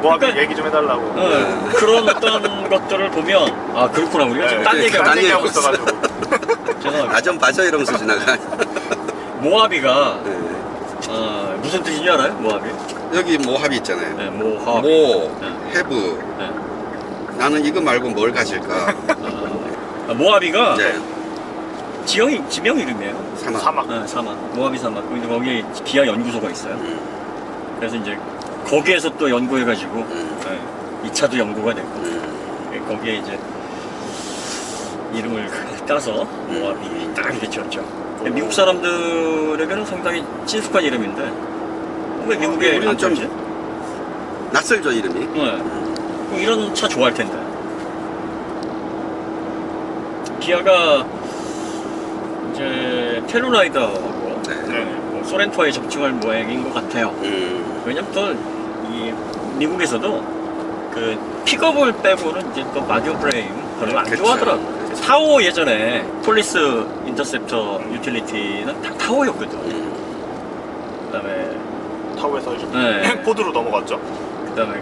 뭐하게 그러니까- 얘기 좀 해달라고. 그런 어떤 것들을 보면 아 그렇구나 우리가 지금 딴 네, 얘기하고 딴 얘기하고 얘기하고 있어가지고. 죄송합니다. 아 좀 봐줘 이러면서 지나가. 모하비가 네. 무슨 뜻인지 알아요? 모하비? 여기 모합이 있잖아요. 네, 모하비. 모, 네. 해브. 네. 나는 이거 말고 뭘 가질까? 모하비가 네. 지명 이름이에요. 사막. 사막. 네, 사막. 모하비 사막. 근데 거기에 기아 연구소가 있어요. 음, 그래서 이제 거기에서 또 연구해가지고 음, 이 차도 연구가 됐고 음. 거기에 이제 이름을 따서 모하비 딱 이렇게 지었죠. 근데 미국 사람들에게는 상당히 친숙한 이름인데 왜 미국에 우리는 안 좀 지었지? 낯설죠 이름이. 네. 그럼 이런 차 좋아할 텐데. 기아가 이제 텔루라이더하고 네. 뭐 소렌토에 접촉할 모양인 것 같아요. 왜냐면 또 이 미국에서도 그 픽업을 빼고는 이제 또 마디오 프레임 별로 안 그쵸. 좋아하더라고. 타오 예전에 폴리스 인터셉터 유틸리티는 다 타오였거든. 그다음에 타워에서 이제 네. 포드로 넘어갔죠. 그다음에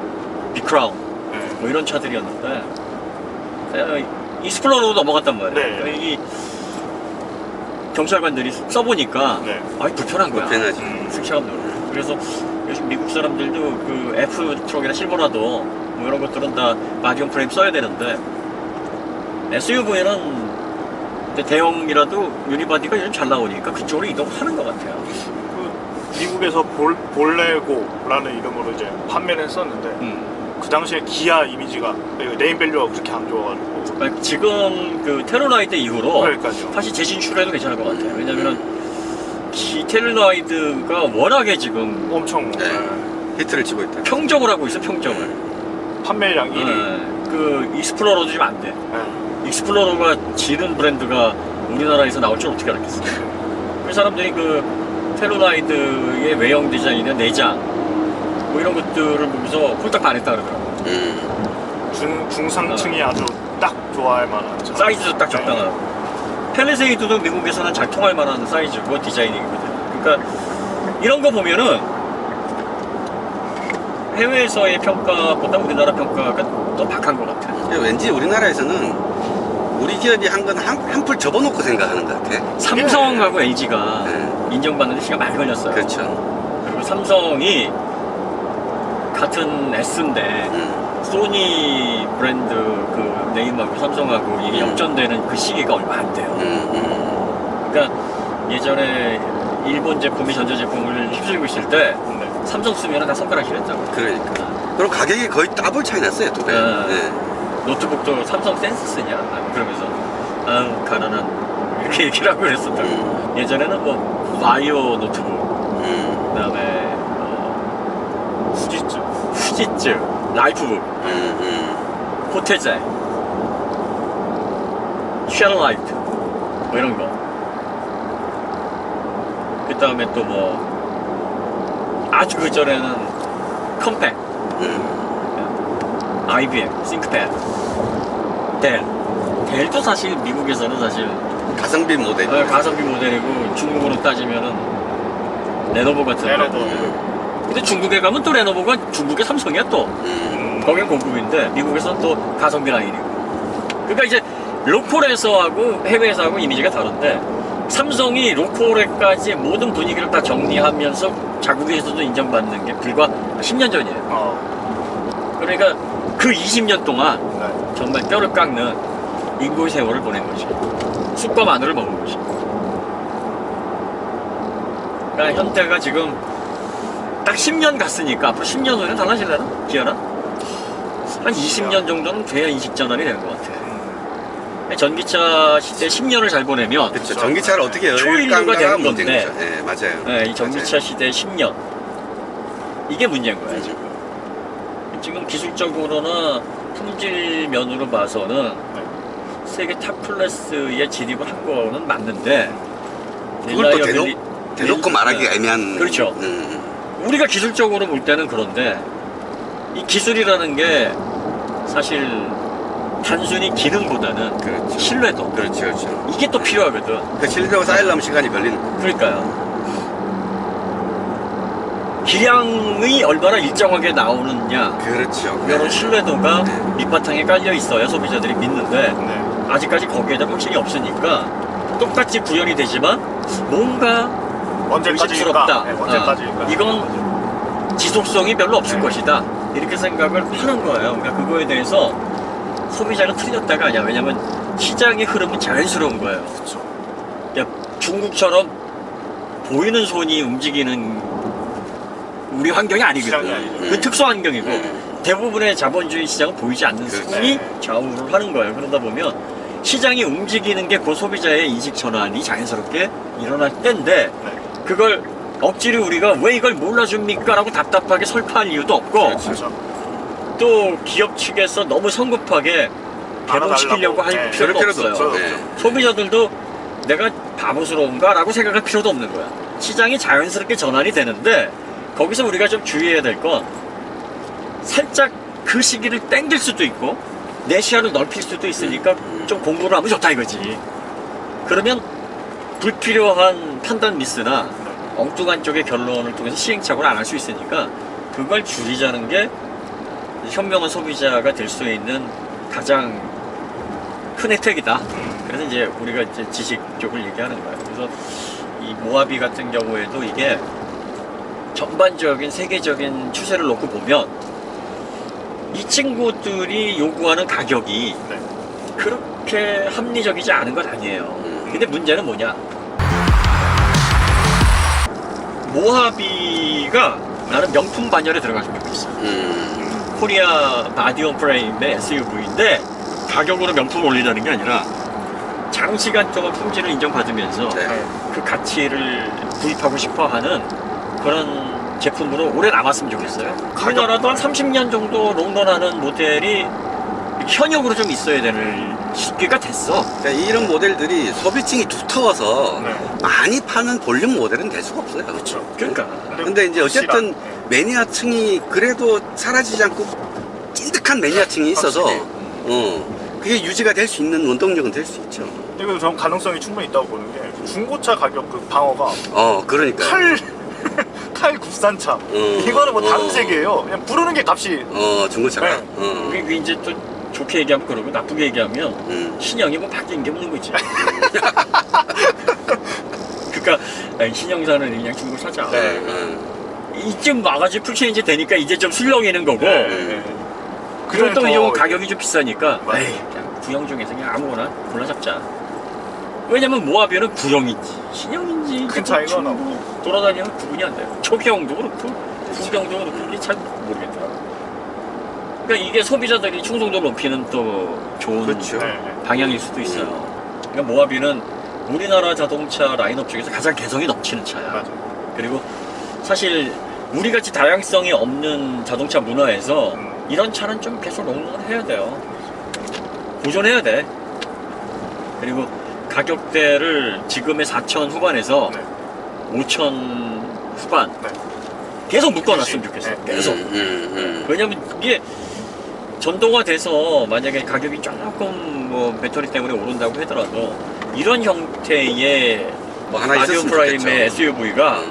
비크라운 네. 뭐 이런 차들이었는데 익스플로러로 넘어갔단 말이에요. 네. 그러니까 이 경찰관들이 써보니까 네. 아이 불편한 거야. 불편하지. 승차감도. 그래서 요즘 미국 사람들도 그 F 트럭이나 실버라도 뭐 이런 것들은 다 마디움 프레임 써야 되는데 SUV는 대형이라도 유니바디가 요즘 잘 나오니까 그쪽으로 이동하는 것 같아요. 그 미국에서 볼레고라는 이름으로 이제 판매를 했었는데 그 당시에 기아 이미지가 네임밸류가 그렇게 안 좋아가지고. 그러니까 지금 그 테루라이드 이후로 그러니까요. 다시 재진출해도 괜찮을 것 같아요. 왜냐면은 테루라이드가 워낙에 지금 엄청 네. 히트를 치고 있다. 평정을 하고 있어, 평정을. 판매량 1위. 그 익스플로러도 지금 안 돼. 네. 익스플로러가 지는 브랜드가 우리나라에서 나올 줄 어떻게 알았겠어. 그 사람들이 그 테루라이드의 외형 디자인이나 내장 뭐 이런 것들을 보면서 홀딱 반했다 그러더라고. 중상층이 아주 딱 좋아할 만한 차. 사이즈도 딱 적당하고. 펠리세이드도 미국에서는 잘 통할 만한 사이즈고 디자인이거든. 그러니까 이런 거 보면은 해외에서의 평가보다 우리나라 평가가 더 박한 것 같아. 왠지 우리나라에서는 우리 기업이 한 건 한풀 접어놓고 생각하는 것 같아. 삼성하고 LG가 네. 인정받는 데 시간 많이 걸렸어요. 그렇죠. 그리고 삼성이 같은 S인데 소니 브랜드 그 네임하고 삼성하고 이게 역전되는 그 시기가 얼마 안 돼요. 그러니까 예전에 일본 제품이 전자제품을 휩쓸고 있을 때 삼성 쓰면 다 손가락 실했다고. 그러니까. 그리고 가격이 거의 더블 차이 났어요, 두 배. 네. 네. 노트북도 삼성 센스 쓰냐? 그러면서 아유 가난한 이렇게 얘기를 하고 그랬었다고. 예전에는 뭐 마이오 노트북, 그다음에 후지츠, 라이프북, 호텔자이, 쉘라이트 뭐 이런 거. 그 다음에 또 뭐 아주 그 전에는 컴팩, IBM, 싱크패드, 델도 사실 미국에서는 사실 가성비 모델. 가성비 모델이고 중국으로 따지면은 레노버 같은 레노버. 근데 중국에 가면 또 레노버가 중국의 삼성이야 또. 거긴 고급인데 미국에서는 또 가성비 라인이고. 그러니까 이제 로컬에서 하고 해외에서 하고 이미지가 다른데 삼성이 로컬에까지 모든 분위기를 다 정리하면서 자국에서도 인정받는 게 불과 10년 전이에요. 그러니까 그 20년 동안 네. 정말 뼈를 깎는 인고의 세월을 보낸 거지. 쑥과 마늘을 먹은 거지. 그러니까 현대가 지금 딱 10년 갔으니까 앞으로 10년 후에는 달라질려나? 기어나? 한 20년 정도는 돼야 인식 전환이 되는 것 같아. 전기차 시대 10년을 잘 보내면 그렇죠. 전기차를 어떻게 초일류가 열까가 되는 문제인 건데. 거죠. 네, 맞아요. 네, 이 전기차 맞아요. 시대 10년 이게 문제인 거야 지금. 지금 기술적으로나 품질 면으로 봐서는 세계 탑 클래스에 진입을 한 거는 맞는데 그걸 또 릴라이어빌리- 대놓고 말하기가 네. 애매한. 그렇죠. 우리가 기술적으로 볼 때는 그런데 이 기술이라는 게 사실 단순히 기능보다는 그렇죠. 신뢰도 그렇죠, 그렇죠. 이게 또 필요하거든. 그 신뢰가 쌓이려면 시간이 걸리는 거예요. 그러니까요. 기량이 얼마나 일정하게 나오느냐 그렇죠. 이런 신뢰도가 네. 밑바탕에 깔려 있어야 소비자들이 믿는데 네. 아직까지 거기에 대한 확신이 없으니까 똑같이 구현이 되지만 뭔가 언제까지일까? 의심스럽다. 네, 언제까지일까? 이건 지속성이 별로 없을 네. 것이다. 이렇게 생각을 하는 거예요. 그러니까 그거에 대해서 소비자가 틀렸다가 아니야. 왜냐면 시장의 흐름은 자연스러운 거예요. 그렇죠. 그러니까 중국처럼 보이는 손이 움직이는 우리 환경이 시장이 아니거든. 아니죠. 그 특수 환경이고 대부분의 자본주의 시장은 보이지 않는 그렇죠. 손이 네. 좌우를 하는 거예요. 그러다 보면 시장이 움직이는 게 그 소비자의 인식 전환이 자연스럽게 일어날 때인데 네. 그걸 억지로 우리가 왜 이걸 몰라줍니까? 라고 답답하게 설파할 이유도 없고 그렇죠. 또 기업 측에서 너무 성급하게 개봉시키려고 할 네. 필요도 그럴 필요도 없어요. 없죠. 네. 소비자들도 내가 바보스러운가? 라고 생각할 필요도 없는 거야. 시장이 자연스럽게 전환이 되는데 거기서 우리가 좀 주의해야 될 건 살짝 그 시기를 땡길 수도 있고 내 시야를 넓힐 수도 있으니까 좀 공부를 하면 좋다 이거지. 그러면 불필요한 판단 미스나 엉뚱한 쪽의 결론을 통해서 시행착오를 안 할 수 있으니까 그걸 줄이자는 게 현명한 소비자가 될 수 있는 가장 큰 혜택이다. 그래서 이제 우리가 이제 지식 쪽을 얘기하는 거예요. 그래서 이 모하비 같은 경우에도 이게 전반적인 세계적인 추세를 놓고 보면 이 친구들이 요구하는 가격이 네. 그렇게 합리적이지 않은 건 아니에요. 근데 문제는 뭐냐? 모하비가 나는 명품 반열에 들어갔으면 좋겠어. 코리아 바디온 프레임의 SUV인데 가격으로 명품을 올리자는 게 아니라 장시간 동안 품질을 인정받으면서 네. 그 가치를 구입하고 싶어 하는 그런 제품으로 오래 남았으면 좋겠어요. 우리나라도 한 30년 정도 롱런하는 모델이 현역으로 좀 있어야 되는 시기가 됐어. 그러니까 이런 모델들이 소비층이 두터워서 네. 많이 파는 볼륨 모델은 될 수가 없어요. 그렇죠. 그러니까 근데 이제 어쨌든 매니아층이 그래도 사라지지 않고 찐득한 매니아층이 있어서 확실히. 그게 유지가 될 수 있는 원동력은 될 수 있죠. 그리고 전 가능성이 충분히 있다고 보는 게 중고차 가격 그 방어가 그러니까. 칼 국산차 이거는 뭐 다른 세계예요. 그냥 부르는 게 값이 중고차가. 네. 그게 이제 또 좋게 얘기하면 그러고 나쁘게 얘기하면 신형이 뭐 바뀐 게 없는 거지. 그러니까 아니, 신형사는 그냥 중고 사자. 네. 이쯤 와가지고 풀체인지 되니까 이제 좀 술렁이는 거고. 그리고 또 이거 가격이 좀 비싸니까 맞아요. 에이, 그냥 구형 중에서 그냥 아무거나 골라 잡자. 왜냐면 모하비는 구형인지 신형인지 큰 차이가 중고 나고. 돌아다니면 구분이 안 돼요. 초기형도 그렇고 후경도 그렇고 이게 잘 모르겠더라고. 그러니까 이게 소비자들이 충성도를 높이는 또 좋은 그렇죠. 네. 방향일 수도 있어요. 그러니까 모하비는 우리나라 자동차 라인업 중에서 가장 개성이 넘치는 차야. 맞아. 그리고 사실 우리같이 다양성이 없는 자동차 문화에서 이런 차는 좀 계속 롱런을 해야 돼요. 보존해야 돼. 그리고 가격대를 지금의 4천 후반에서 네. 5천 후반 네. 계속 묶어놨으면 좋겠어. 네. 계속. 왜냐면 이게 전동화돼서 만약에 가격이 조금 뭐 배터리 때문에 오른다고 하더라도 이런 형태의 뭐 하나 마디움 있었으면 프라임의 좋겠죠. SUV가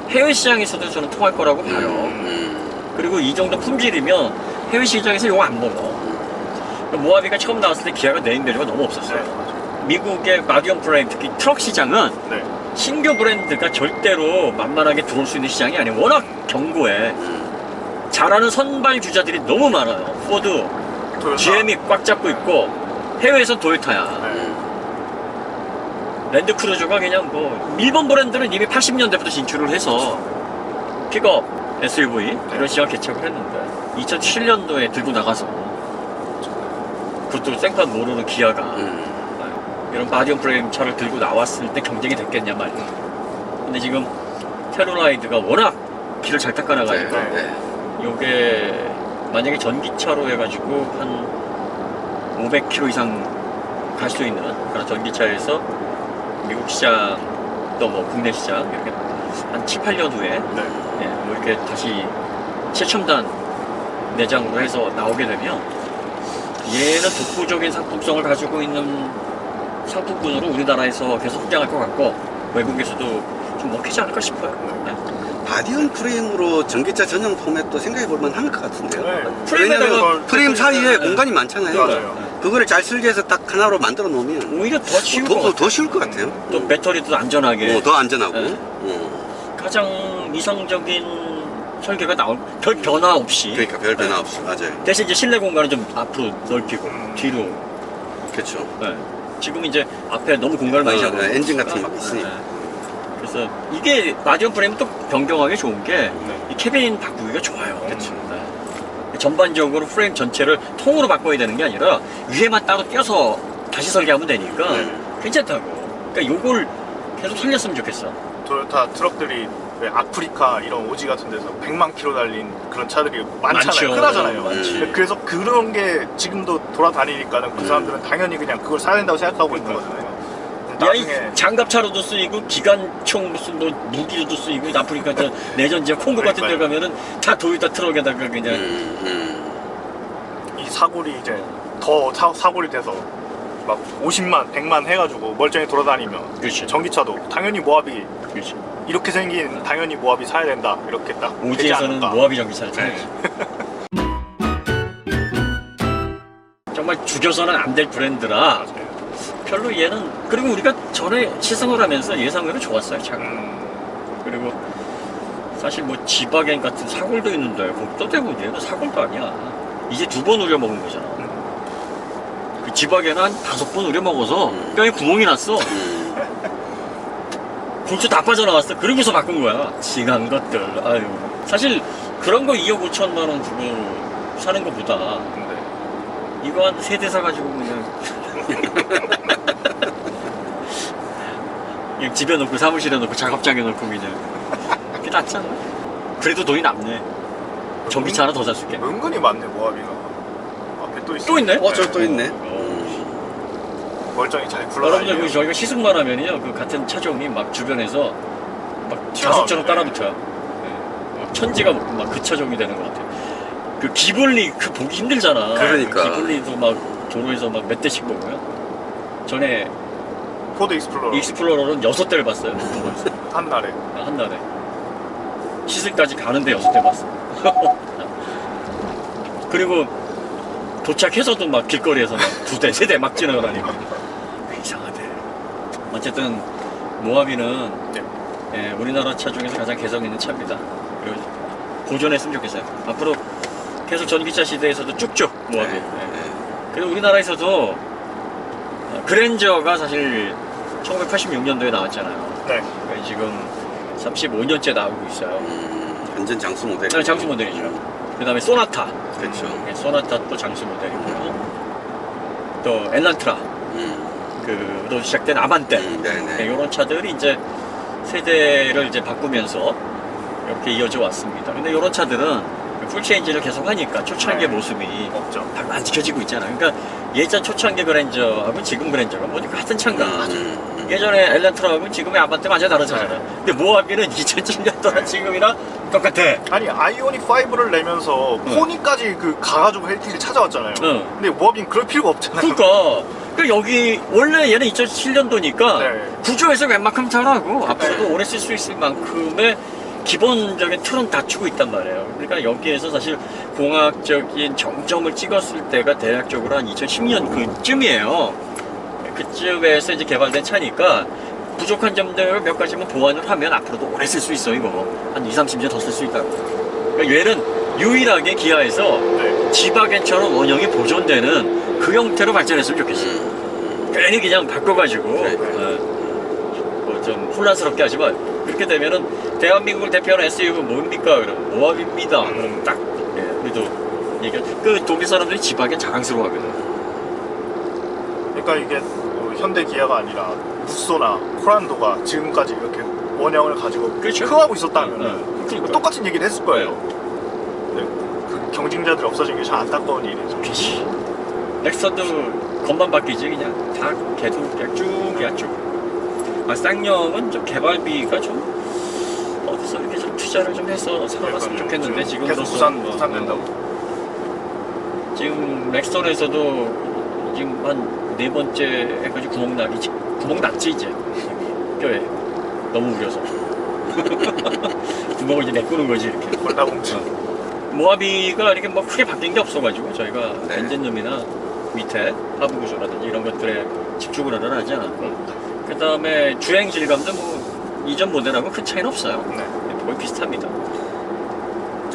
해외 시장에서도 저는 통할 거라고 봐요. 그리고 이 정도 품질이면 해외 시장에서 이거 안 먹어. 모하비가 처음 나왔을 때 기아가 네임 밸류가 너무 없었어요. 네, 맞아. 미국의 마디움 프라임, 특히 트럭 시장은 네. 신규 브랜드가 절대로 만만하게 들어올 수 있는 시장이 아니에요. 워낙 견고해. 잘하는 선발 주자들이 너무 많아요. 포드, 토요타. GM이 꽉 잡고 있고 해외에선 도요타야. 네. 랜드크루저가 그냥 뭐 일본 브랜드는 이미 80년대부터 진출을 해서 픽업, SUV 이런 시장 개척을 했는데 2007년도에 들고 나가서 그것도 생판 모르는 기아가 이런 마디움 프레임 차를 들고 나왔을 때 경쟁이 됐겠냐 말이야. 근데 지금 테루라이드가 워낙 길을 잘 닦아나가니까 네. 요게 만약에 전기차로 해가지고 한 500km 이상 갈 수 있는 그런 전기차에서 미국 시장 또 뭐 국내 시장 이렇게 한 7, 8년 후에 네. 예, 뭐 이렇게 다시 최첨단 내장으로 해서 나오게 되면 얘는 독보적인 상품성을 가지고 있는 상품군으로 우리나라에서 계속 성장할 것 같고 외국에서도 좀 먹히지 않을까 싶어요. 네. 바디움 프레임으로 전기차 전용 포맷도 생각해 볼 만한 것 같은데요. 네. 프레임에다가 왜냐면 프레임 사이에 네. 공간이 많잖아요. 맞아요. 그거를 잘 설계해서 딱 하나로 만들어 놓으면 오히려 더 쉬울 것 같아요. 더 쉬울 것 같아요. 또 배터리도 안전하게 더 안전하고. 네. 가장 이상적인 설계가 나올 별 변화 없이 그러니까 별 변화 없이 맞아요. 대신 이제 실내 공간은 좀 앞으로 넓히고 뒤로 그렇죠. 네. 지금 이제 앞에 너무 공간을 많이 잡아요. 엔진 같은 거 막 있으니까. 그래서 이게 마디움 프레임은 또 변경하기 좋은 게 이 네. 캐빈 바꾸기가 좋아요. 그쵸. 네. 전반적으로 프레임 전체를 통으로 바꿔야 되는 게 아니라 위에만 따로 띄어서 다시 설계하면 되니까 괜찮다고. 그러니까 요걸 계속 살렸으면 좋겠어. 토요타 트럭들이 왜 아프리카 이런 오지 같은 데서 100만 킬로 달린 그런 차들이 많잖아요. 많죠. 흔하잖아요. 많지. 그래서 그런 게 지금도 돌아다니니까는 그 사람들은 당연히 그냥 그걸 사야 된다고 생각하고 있는 거잖아요. 야, 이 나중에 장갑차로도 쓰이고 기관총 무슨 뭐 무기로도 쓰이고 아프리카 저 내전 지역 콩고 같은 데 그러니까요. 가면은 다 도요타 트럭에다가 그냥 이 사골이 이제 더 사골이 돼서 막 50만, 100만 해가지고 멀쩡히 돌아다니면 그렇지. 전기차도 당연히 모하비 그렇지. 이렇게 생긴 당연히 모하비 사야 된다 이렇게 딱 되지 오지에서는 않을까. 모하비 전기차를 타야지. 정말 죽여서는 안 될 브랜드라 맞아요. 별로 얘는 그리고 우리가 전에 시승을 하면서 예상외로 좋았어요 차가. 그리고 사실 뭐 지바겐 같은 사골도 있는데 거기도 대고 얘는 사골도 아니야. 이제 2번 우려 먹은 거잖아. 그 지바겐은 한 5번 우려 먹어서 뼈에 구멍이 났어. 골수 다 빠져나왔어. 그러고서 바꾼 거야. 징한 것들. 아유. 사실 그런 거 2억 5천만 원 주고 사는 것보다 근데 이거 한 3대 사가지고 그냥 그냥 집에 놓고 사무실에 놓고 작업장에 놓고 그냥 그게 낫잖아. 그래도 돈이 남네. 전기차 하나 더 샀을게. 은근히 많네 모하비가. 앞에 또 있어. 또 있네? 저기 또 있네. 멀쩡히 잘 여러분들 굴러다니네요. 그 저희가 시승만 하면요 그 같은 차종이 막 주변에서 막 튀어나오죠. 자석처럼 따라붙어요. 네. 막 천지가 막 그 차종이 되는 것 같아요. 그 기블리 그 보기 힘들잖아. 그러니까. 기블리도 막 도로에서 막 몇 대씩 보고요. 전에 포드 익스플로러 익스플로러는 6대를 봤어요. 도로에서. 한 날에. 한 달에 시승까지 가는데 6대 봤어. 그리고 도착해서도 막 길거리에서 막 2대, 3대 막 지나가다니고 이상하대. 어쨌든 모하비는 네. 예, 우리나라 차 중에서 가장 개성 있는 차입니다. 그리고 보존했으면 좋겠어요. 앞으로 계속 전기차 시대에서도 쭉쭉 모하비. 예. 그리고 우리나라에서도 그랜저가 사실 1986년도에 나왔잖아요. 네. 그러니까 지금 35년째 나오고 있어요. 완전 장수 모델. 네, 장수 모델이죠. 그 다음에 소나타. 그렇죠. 네, 소나타 또 장수 모델이고요. 또 엘란트라. 그로 시작된 아반떼 네네. 이런 차들이 이제 세대를 이제 바꾸면서 이렇게 이어져 왔습니다. 근데 이런 차들은 풀체인지를 계속 하니까 초창기의 네. 모습이 없죠. 별로 안 지켜지고 있잖아요. 그러니까 예전 초창기 그랜저하고 지금 그랜저가 뭐 같은 차인가? 예전에 엘란트라하고 지금의 아반떼 완전 다른 차잖아요. 근데 모하비는 2007년도랑 지금이랑 똑같아. 아니 아이오닉 5를 내면서 포니까지 그 가가지고 헬티를 찾아왔잖아요. 응. 근데 모하비는 그럴 필요가 없잖아요. 그러니까 여기 원래 얘는 2007년도니까 네. 구조에서 웬만큼 잘하고 앞으로도 네. 오래 쓸 수 있을 만큼의 기본적인 틀은 갖추고 있단 말이에요. 그러니까 여기에서 사실 공학적인 정점을 찍었을 때가 대략적으로 한 2010년 그쯤이에요. 그쯤에서 이제 개발된 차니까 부족한 점들을 몇 가지만 보완을 하면 앞으로도 오래 쓸 수 있어. 이거 한 2, 30년 더 쓸 수 있다고. 그러니까 얘는 유일하게 기아에서 네. 지바겐처럼 원형이 보존되는 그 형태로 발전했으면 좋겠어. 괜히 그냥 바꿔가지고 좀 혼란스럽게 하지만 그렇게 되면은 대한민국을 대표하는 SUV가 뭡니까? 그럼 모하비입니다. 그럼 딱 그래도 얘기 그 독일 사람들이 지바겐 자랑스러워하거든. 그러니까 이게 현대 기아가 아니라 무쏘나 코란도가 지금까지 이렇게 원형을 가지고 그렇죠. 흥하고 있었다면 그러니까. 똑같은 얘기를 했을 거예요. 근데 그 경쟁자들이 없어진 게 참 안타까운 일이죠. 그치. 넥서도 겉만 바뀌지 그냥 다 걔도 그냥 쭉이야 쭉. 아 쌍용은 좀 개발비가 좀 어디서 이렇게 좀 투자를 좀 해서 살아봤으면 좋겠는데 지금 계속 부산된다고. 지금 렉선에서도 지금 한 네 번째 해까지 구멍 났지 이제 뼈에 너무 우려서 구멍을 이제 내꾸는 거지 이렇게. 골다공증. 모하비가 이렇게 뭐 크게 바뀐 게 없어가지고 저희가 네. 엔진룸이나 밑에 하부 구조라든지 이런 것들에 집중을 하지 않았고 그 다음에 주행 질감도 뭐 이전 모델하고 큰 차이는 없어요. 네. 거의 비슷합니다.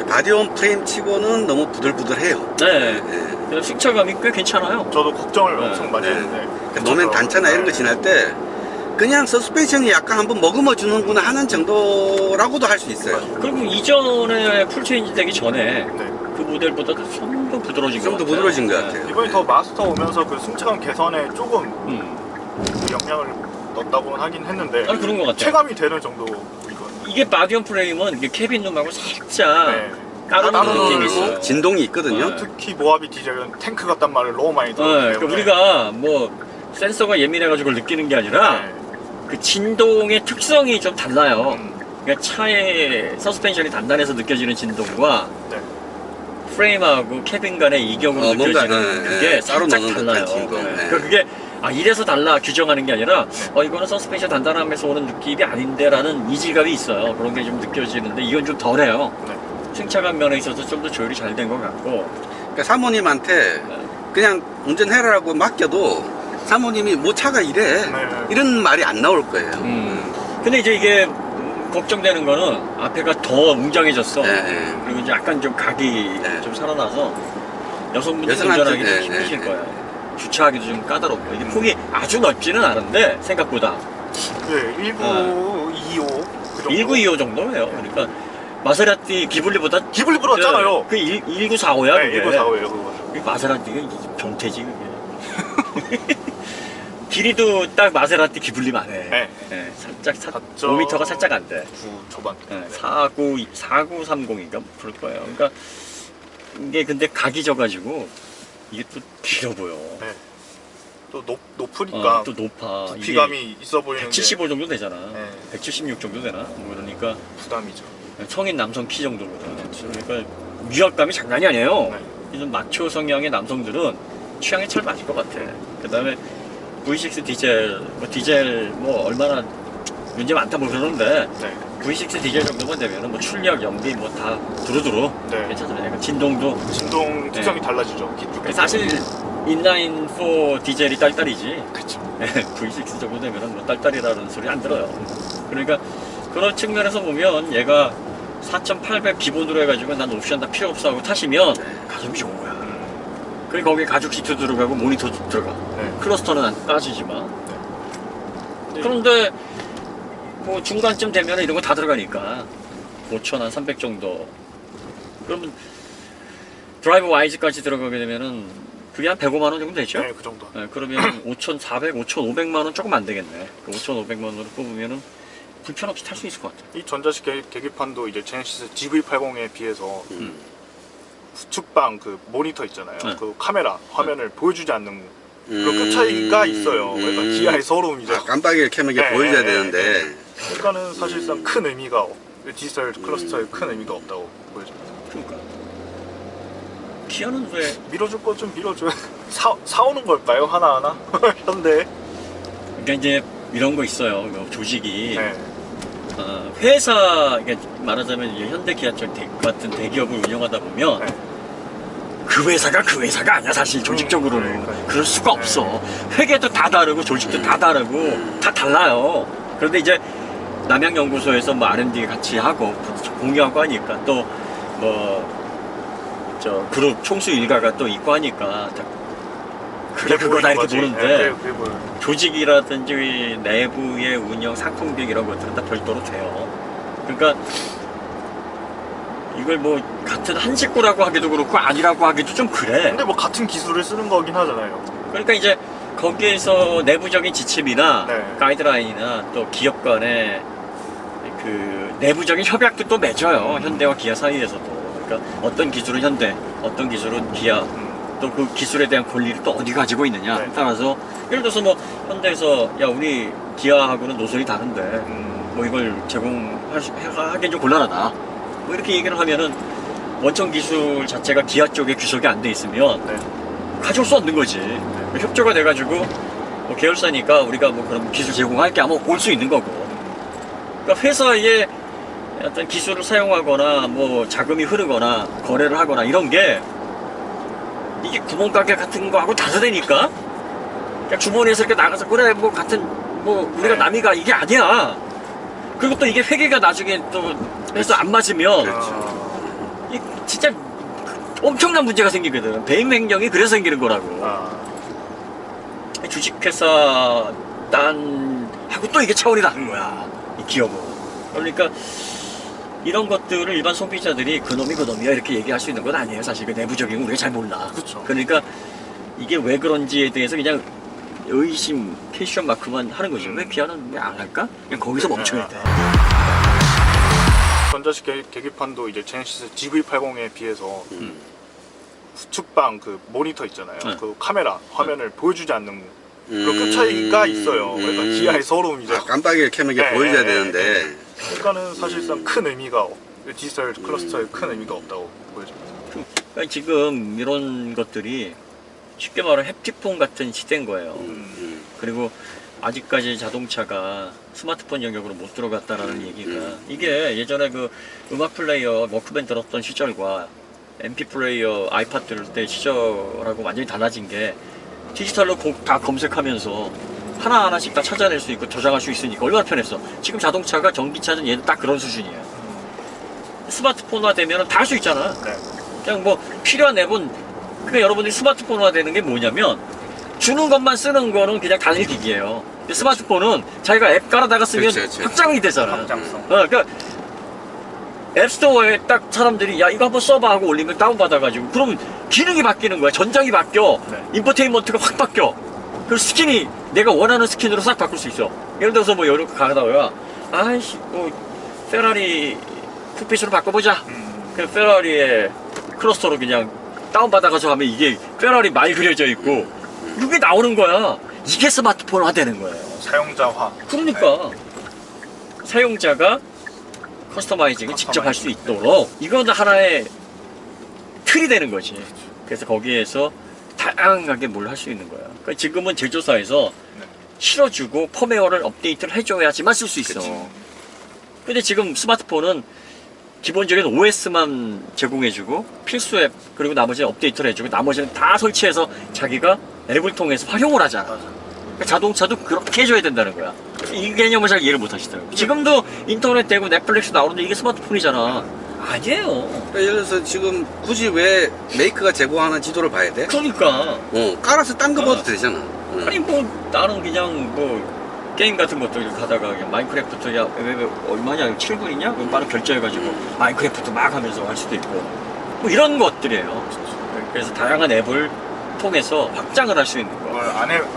바디온 프레임 치고는 너무 부들부들해요. 네. 네. 그래서 승차감이 꽤 괜찮아요. 저도 걱정을 네. 엄청 많이 네. 했는데 노면 단차나 이런 거 지날 때 그냥 서스펜션이 약간 한번 머금어 주는구나 하는 정도라고도 할 수 있어요. 그리고 이전에 풀체인지 되기 전에 네. 그 모델보다도 좀 더 부드러워진 것 좀 같아요. 더 부드러워진 것 네. 같아요. 이번에 더 마스터 오면서 그 승차감 개선에 조금 그 영향을 넣었다고는 하긴 했는데 아니, 그런 것 같아요. 체감이 되는 정도이거든요. 이게 바디온 프레임은 이게 케빈룸하고 살짝 네. 따르는 따르는 느낌이 그리고 있어요. 진동이 있거든요. 네. 특히 모하비 디젤은 탱크 같단 말을 너무 많이 네, 들었기 그러니까 때문에 우리가 뭐 센서가 예민해가지고 그걸 느끼는 게 아니라 네. 그 진동의 특성이 좀 달라요. 음. 그러니까 차의 서스펜션이 단단해서 느껴지는 진동과 네. 프레임하고 캐빈 간의 이격으로 뭔가, 느껴지는 네, 그게 네. 따로 살짝 노는 달라요. 듯한 진동. 네. 네. 그러니까 그게 이래서 달라 규정하는 게 아니라 이거는 서스펜션 단단함에서 오는 느낌이 아닌데라는 이질감이 있어요. 그런 게 좀 느껴지는데 이건 좀 덜해요. 네. 승차감 면에 있어서 좀 더 조율이 잘 된 것 같고. 그러니까 사모님한테 네. 그냥 운전해라라고 맡겨도 사모님이 뭐 차가 이래 네. 이런 말이 안 나올 거예요. 근데 이제 이게 걱정되는 거는 앞에가 더 웅장해졌어. 네, 네. 그리고 이제 약간 좀 각이 네. 좀 살아나서 여성분들 여성한테- 운전하기 좀 네, 힘드실 네, 거예요. 주차하기도 좀 까다롭고 이게 폭이 아주 넓지는 않은데 생각보다 네, 1925 그 정도. 1925 정도예요. 그러니까 마세라티 기블리보다 기블리보다 작잖아요. 그 1945야. 네, 1945예요 그거. 마세라티가 병태지 그게. 길이도 딱 마세라티 기블리만 해. 네. 네, 살짝 4.5 5m가 살짝 안 돼. 9 초반. 네, 4930인가 그럴 거예요. 그러니까 이게 근데 각이 져가지고 이게 또 길어 보여. 네. 또 높으니까 또 높아. 부피감이 있어 보이는 175 정도 되잖아. 네. 176 정도 되나? 뭐 그러니까 게 부담이죠. 성인 남성 키 정도거든. 그러니까 위압감이 장난이 아니에요. 네. 이런 마초 성향의 남성들은 취향에 잘 맞을 것 같아. 그다음에 V6 디젤 뭐 얼마나 문제 많다 뭐 그러는데 네. V6 디젤 정도만 되면은 뭐 출력, 연비 뭐 다 두루두루 네. 괜찮잖아요. 그러니까 진동도 진동 특성이 달라지죠. 기축. 사실 인라인 4 디젤이 딸딸이지. 그렇죠. V6 정도 되면은 뭐 딸딸이라는 소리 안 들어요. 그러니까 그런 측면에서 보면 얘가 4,800 기본으로 해가지고 난 옵션 다 필요 없어 하고 타시면 가성비 좋은 거야. 그리고 거기에 가죽 시트 들어가고 모니터 들어가. 네. 클러스터는 안 따지지만. 네. 그런데 뭐 중간쯤 되면 이런 거 다 들어가니까 5,000 한 300 정도. 그러면 드라이브 와이즈까지 들어가게 되면은 그게 한 105만 원 정도 되죠? 네, 그 정도. 네, 그러면 5,400, 5,500만 원 조금 안 되겠네. 5,500만 원으로 뽑으면은 불편 없이 탈 수 있을 것 같아. 이 전자식 계기판도 이제 제네시스 GV80에 비해서 우측방 그 모니터 있잖아요. 네. 그 카메라 화면을 보여주지 않는 그런 큰 차이가 있어요. 그러니까 기아의 서러움이죠. 깜빡이를 켜면 이게 네, 보여줘야 네, 되는데. 그러니까는 사실상 큰 의미가 디지털 클러스터에 큰 의미가 없다고 보여집니다. 그러니까 기아는 왜 밀어줄 거 좀 밀어줘요. 사오는 걸까요? 하나하나? 현대. 그러니까 이제 이런 거 있어요. 조직이 네. 회사 그러니까 말하자면 이제 현대 기아처럼 같은 대기업을 운영하다 보면 네. 그 회사가 아니야 사실 조직적으로는. 그러니까요. 그럴 수가 없어. 회계도 다 다르고 조직도 다 다르고 다 달라요. 그런데 이제 남양연구소에서 뭐 R&D 같이 하고 공유하고 하니까 또 뭐 저 그룹 총수 일가가 또 있고 하니까 그래 그거다 이렇게 보는데 그게 보여요. 조직이라든지 내부의 운영, 상품비용 이런 것들은 다 별도로 돼요. 그러니까 이걸 뭐 같은 한 식구라고 하기도 그렇고 아니라고 하기도 좀 그래. 근데 뭐 같은 기술을 쓰는 거긴 하잖아요. 그러니까 이제 거기에서 내부적인 지침이나 네. 가이드라인이나 또 기업 간의 그 내부적인 협약도 또 맺어요. 현대와 기아 사이에서도. 그러니까 어떤 기술은 현대, 어떤 기술은 기아, 또 그 기술에 대한 권리를 또 어디 가지고 있느냐에 네. 따라서 예를 들어서 뭐 현대에서 야 우리 기아하고는 노선이 다른데 뭐 이걸 제공하기엔 좀 곤란하다 뭐 이렇게 얘기를 하면은 원천 기술 자체가 기아 쪽에 귀속이 안 돼 있으면 네. 가져올 수 없는 거지. 협조가 돼가지고 뭐 계열사니까 우리가 뭐 그런 기술 제공할게 하면 올 수 있는 거고. 그러니까 회사에 어떤 기술을 사용하거나 뭐 자금이 흐르거나 거래를 하거나 이런 게 이게 구멍가게 같은 거하고 다르다니까. 그냥 주머니에서 이렇게 나가서 그래 뭐 같은 뭐 우리가 네. 남이가 이게 아니야. 그리고 또 이게 회계가 나중에 또 해서 안 맞으면 이 진짜 엄청난 문제가 생기거든. 배임 횡령이 그래서 생기는 거라고. 주식회사 딴하고 또 이게 차원이 다른 거야. 이 기업은. 그러니까 이런 것들을 일반 소비자들이 그놈이야 이렇게 얘기할 수 있는 건 아니에요. 사실 그 내부적인 건 우리가 잘 몰라. 그쵸. 그러니까 이게 왜 그런지에 대해서 그냥 의심, 퀘스천 마크만 하는 거죠. 왜 기아는 왜 안 할까? 그냥 거기서 멈춰야 돼. 전자식 계기판도 이제 제네시스 GV80에 비해서 우측방 그 모니터 있잖아요. 네. 그 카메라 화면을 보여주지 않는 그런 큰 차이가 있어요. 그러니까 기아의 서러움이죠. 깜빡이를 켜면 이게 네, 보여줘야 네, 되는데. 그러니까는 사실상 큰 의미가 디지털 클러스터에 큰 의미가 없다고 보여집니다. 그러니까 지금 이런 것들이 쉽게 말하면 햅티폰 같은 시대인 거예요. 그리고 아직까지 자동차가 스마트폰 영역으로 못 들어갔다라는 얘기가 이게 예전에 그 음악 플레이어 워크맨 들었던 시절과 MP 플레이어 아이팟 들을 때 시절하고 완전히 달라진 게 디지털로 다 검색하면서 하나하나씩 다 찾아낼 수 있고 저장할 수 있으니까 얼마나 편했어. 지금 자동차가 전기차는 얘는 딱 그런 수준이야. 스마트폰화 되면 다 할 수 있잖아. 네. 그냥 뭐 필요한 앱은 그러니까 여러분들이 스마트폰화 되는 게 뭐냐면 주는 것만 쓰는 거는 그냥 단일 기기예요. 근데 스마트폰은 자기가 앱 깔아다가 쓰면 그치. 확장이 되잖아. 확장성. 그러니까 앱스토어에 딱 사람들이 야 이거 한번 써봐 하고 올리면 다운받아가지고 그러면 기능이 바뀌는 거야. 전장이 바뀌어. 네. 인포테인먼트가 확 바뀌어. 그리고 스킨이 내가 원하는 스킨으로 싹 바꿀 수 있어. 예를 들어서 뭐 여러 가다가 아이씨 뭐 페라리 쿡핏으로 바꿔보자. 그냥 페라리의 클러스터로 그냥 다운받아가지고 하면 이게 페라리 많이 그려져 있고 이게 나오는 거야. 이게 스마트폰화 되는 거예요. 사용자화. 그러니까 사용자가 커스터마이징을 직접 할 수 있도록 이건 하나의 틀이 되는 거지. 그래서 거기에서 다양하게 뭘 할 수 있는 거야. 그러니까 지금은 제조사에서 실어주고 펌웨어를 업데이트를 해줘야지만 쓸 수 있어. 근데 지금 스마트폰은 기본적인 OS만 제공해주고 필수 앱 그리고 나머지는 업데이트를 해주고 나머지는 다 설치해서 자기가 앱을 통해서 활용을 하잖아. 그러니까 자동차도 그렇게 해줘야 된다는 거야. 이 개념을 잘 이해를 못 하시더라고요. 지금도 인터넷 되고 넷플릭스 나오는데 이게 스마트폰이잖아. 아니에요. 그러니까 예를 들어서 지금 굳이 왜 메이크가 제공하는 지도를 봐야 돼? 그러니까 깔아서 딴 거 봐도 되잖아. 아니 뭐 나는 그냥 뭐 게임 같은 것도 이렇게 하다가 그냥 마인크래프트 야 왜 얼마냐 7분이냐? 그럼 바로 결제해가지고 마인크래프트 막 하면서 할 수도 있고 뭐 이런 것들이에요. 그래서 다양한 앱을 통해서 확장을 할 수 있는 거. 그걸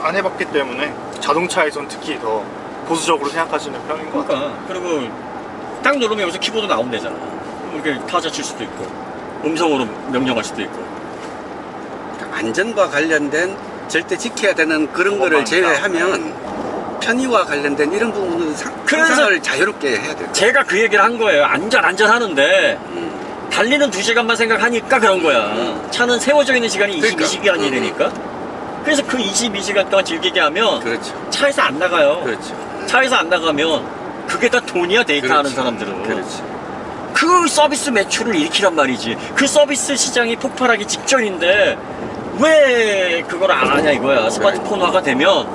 안 해봤기 때문에 자동차에선 특히 더 보수적으로 생각하시는 편인 것 같아요. 그러니까 그리고 딱 누르면 여기서 키보드 나오면 되잖아. 이렇게 타자 칠 수도 있고 음성으로 명령할 수도 있고. 안전과 관련된 절대 지켜야 되는 그런 거를 제외하면 편의와 관련된 이런 부분은 상상을 자유롭게 해야 돼요. 제가 그 얘기를 한 거예요. 안전하는데 달리는 2시간만 생각하니까 그런 거야. 차는 세워져 있는 시간이 그러니까. 22시간이니까. 그래서 그 22시간 동안 즐기게 하면 그렇죠. 차에서 안 나가요. 그렇죠. 차에서 안 나가면 그게 다 돈이야, 데이터 하는 그렇지. 사람들은. 그렇지. 그 서비스 매출을 일으키란 말이지. 그 서비스 시장이 폭발하기 직전인데 왜 그걸 안 하냐 이거야. 스마트폰화가 되면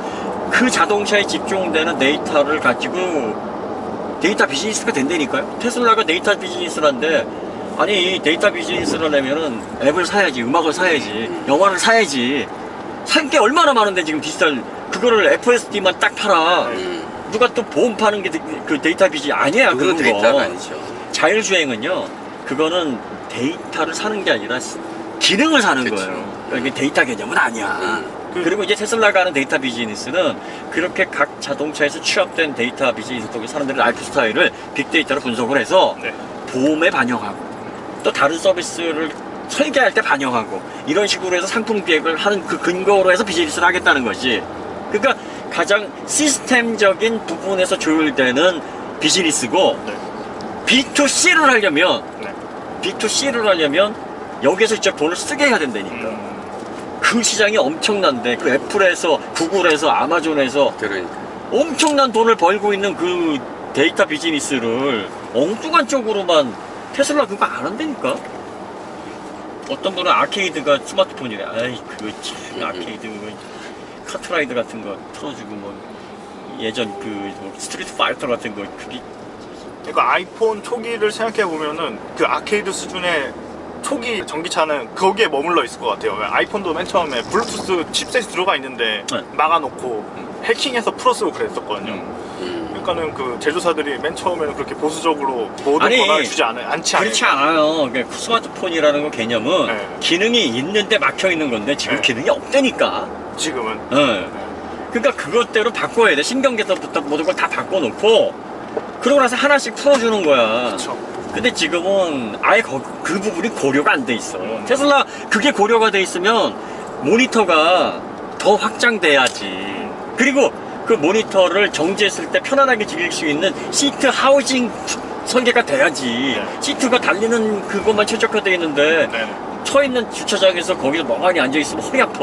그 자동차에 집중되는 데이터를 가지고 데이터 비즈니스가 된다니까요. 테슬라가 데이터 비즈니스란데, 아니 데이터 비즈니스를 하려면은 앱을 사야지, 음악을 사야지, 영화를 사야지. 살 게 얼마나 많은데 지금 디지털 그거를 FSD만 딱 팔아. 누가 또 보험 파는 게 그 데이터 비즈니스 아니야. 그건 그런 데이터가 거. 아니죠. 자율주행은요, 그거는 데이터를 사는 게 아니라 기능을 사는 그쵸. 거예요. 그러니까 데이터 개념은 아니야. 그리고 이제 테슬라가 하는 데이터 비즈니스는 그렇게 각 자동차에서 취합된 데이터 비즈니스 속에 사람들의 라이프 스타일을 빅데이터로 분석을 해서 네. 보험에 반영하고 또 다른 서비스를 설계할 때 반영하고 이런 식으로 해서 상품 기획을 하는 그 근거로 해서 비즈니스를 하겠다는 거지. 그러니까 가장 시스템적인 부분에서 조율되는 비즈니스고, 네. B2C를 하려면 네. B2C를 하려면 여기에서 직접 돈을 쓰게 해야 된다니까. 그 시장이 엄청난데, 그 애플에서 구글에서 아마존에서 그러니까. 엄청난 돈을 벌고 있는 그 데이터 비즈니스를 엉뚱한 쪽으로만 테슬라 그거 안 한다니까. 어떤 분은 아케이드가 스마트폰이래. 아이 그거 참 아케이드 그거 카트라이더 같은 거 틀어주고 뭐 예전 그 뭐 스트리트 파이터 같은 거 그게. 그러니까 아이폰 초기를 생각해 보면은 그 아케이드 수준의 초기 전기차는 거기에 머물러 있을 것 같아요. 아이폰도 맨 처음에 블루투스 칩셋이 들어가 있는데 네. 막아놓고 해킹해서 풀어 쓰고 그랬었거든요. 그러니까는 그 제조사들이 맨 처음에는 그렇게 보수적으로 모든 아니, 권한을 주지 않지 그렇지 않아요. 그러니까 스마트폰이라는 거 개념은 네. 기능이 있는데 막혀 있는 건데 지금 네. 기능이 없다니까. 지금은. 네. 그러니까 그것대로 바꿔야 돼. 신경계서부터 모든 걸 다 바꿔놓고 그러고 나서 하나씩 풀어주는 거야. 그렇죠. 근데 지금은 아예 그 부분이 고려가 안 돼 있어. 테슬라 그게 고려가 돼 있으면 모니터가 더 확장돼야지. 그리고 그 모니터를 정지했을 때 편안하게 즐길 수 있는 시트 하우징 설계가 돼야지. 시트가 달리는 그것만 최적화되어 있는데 네. 서 있는 주차장에서 거기서 멍하니 앉아 있으면 허리 아파.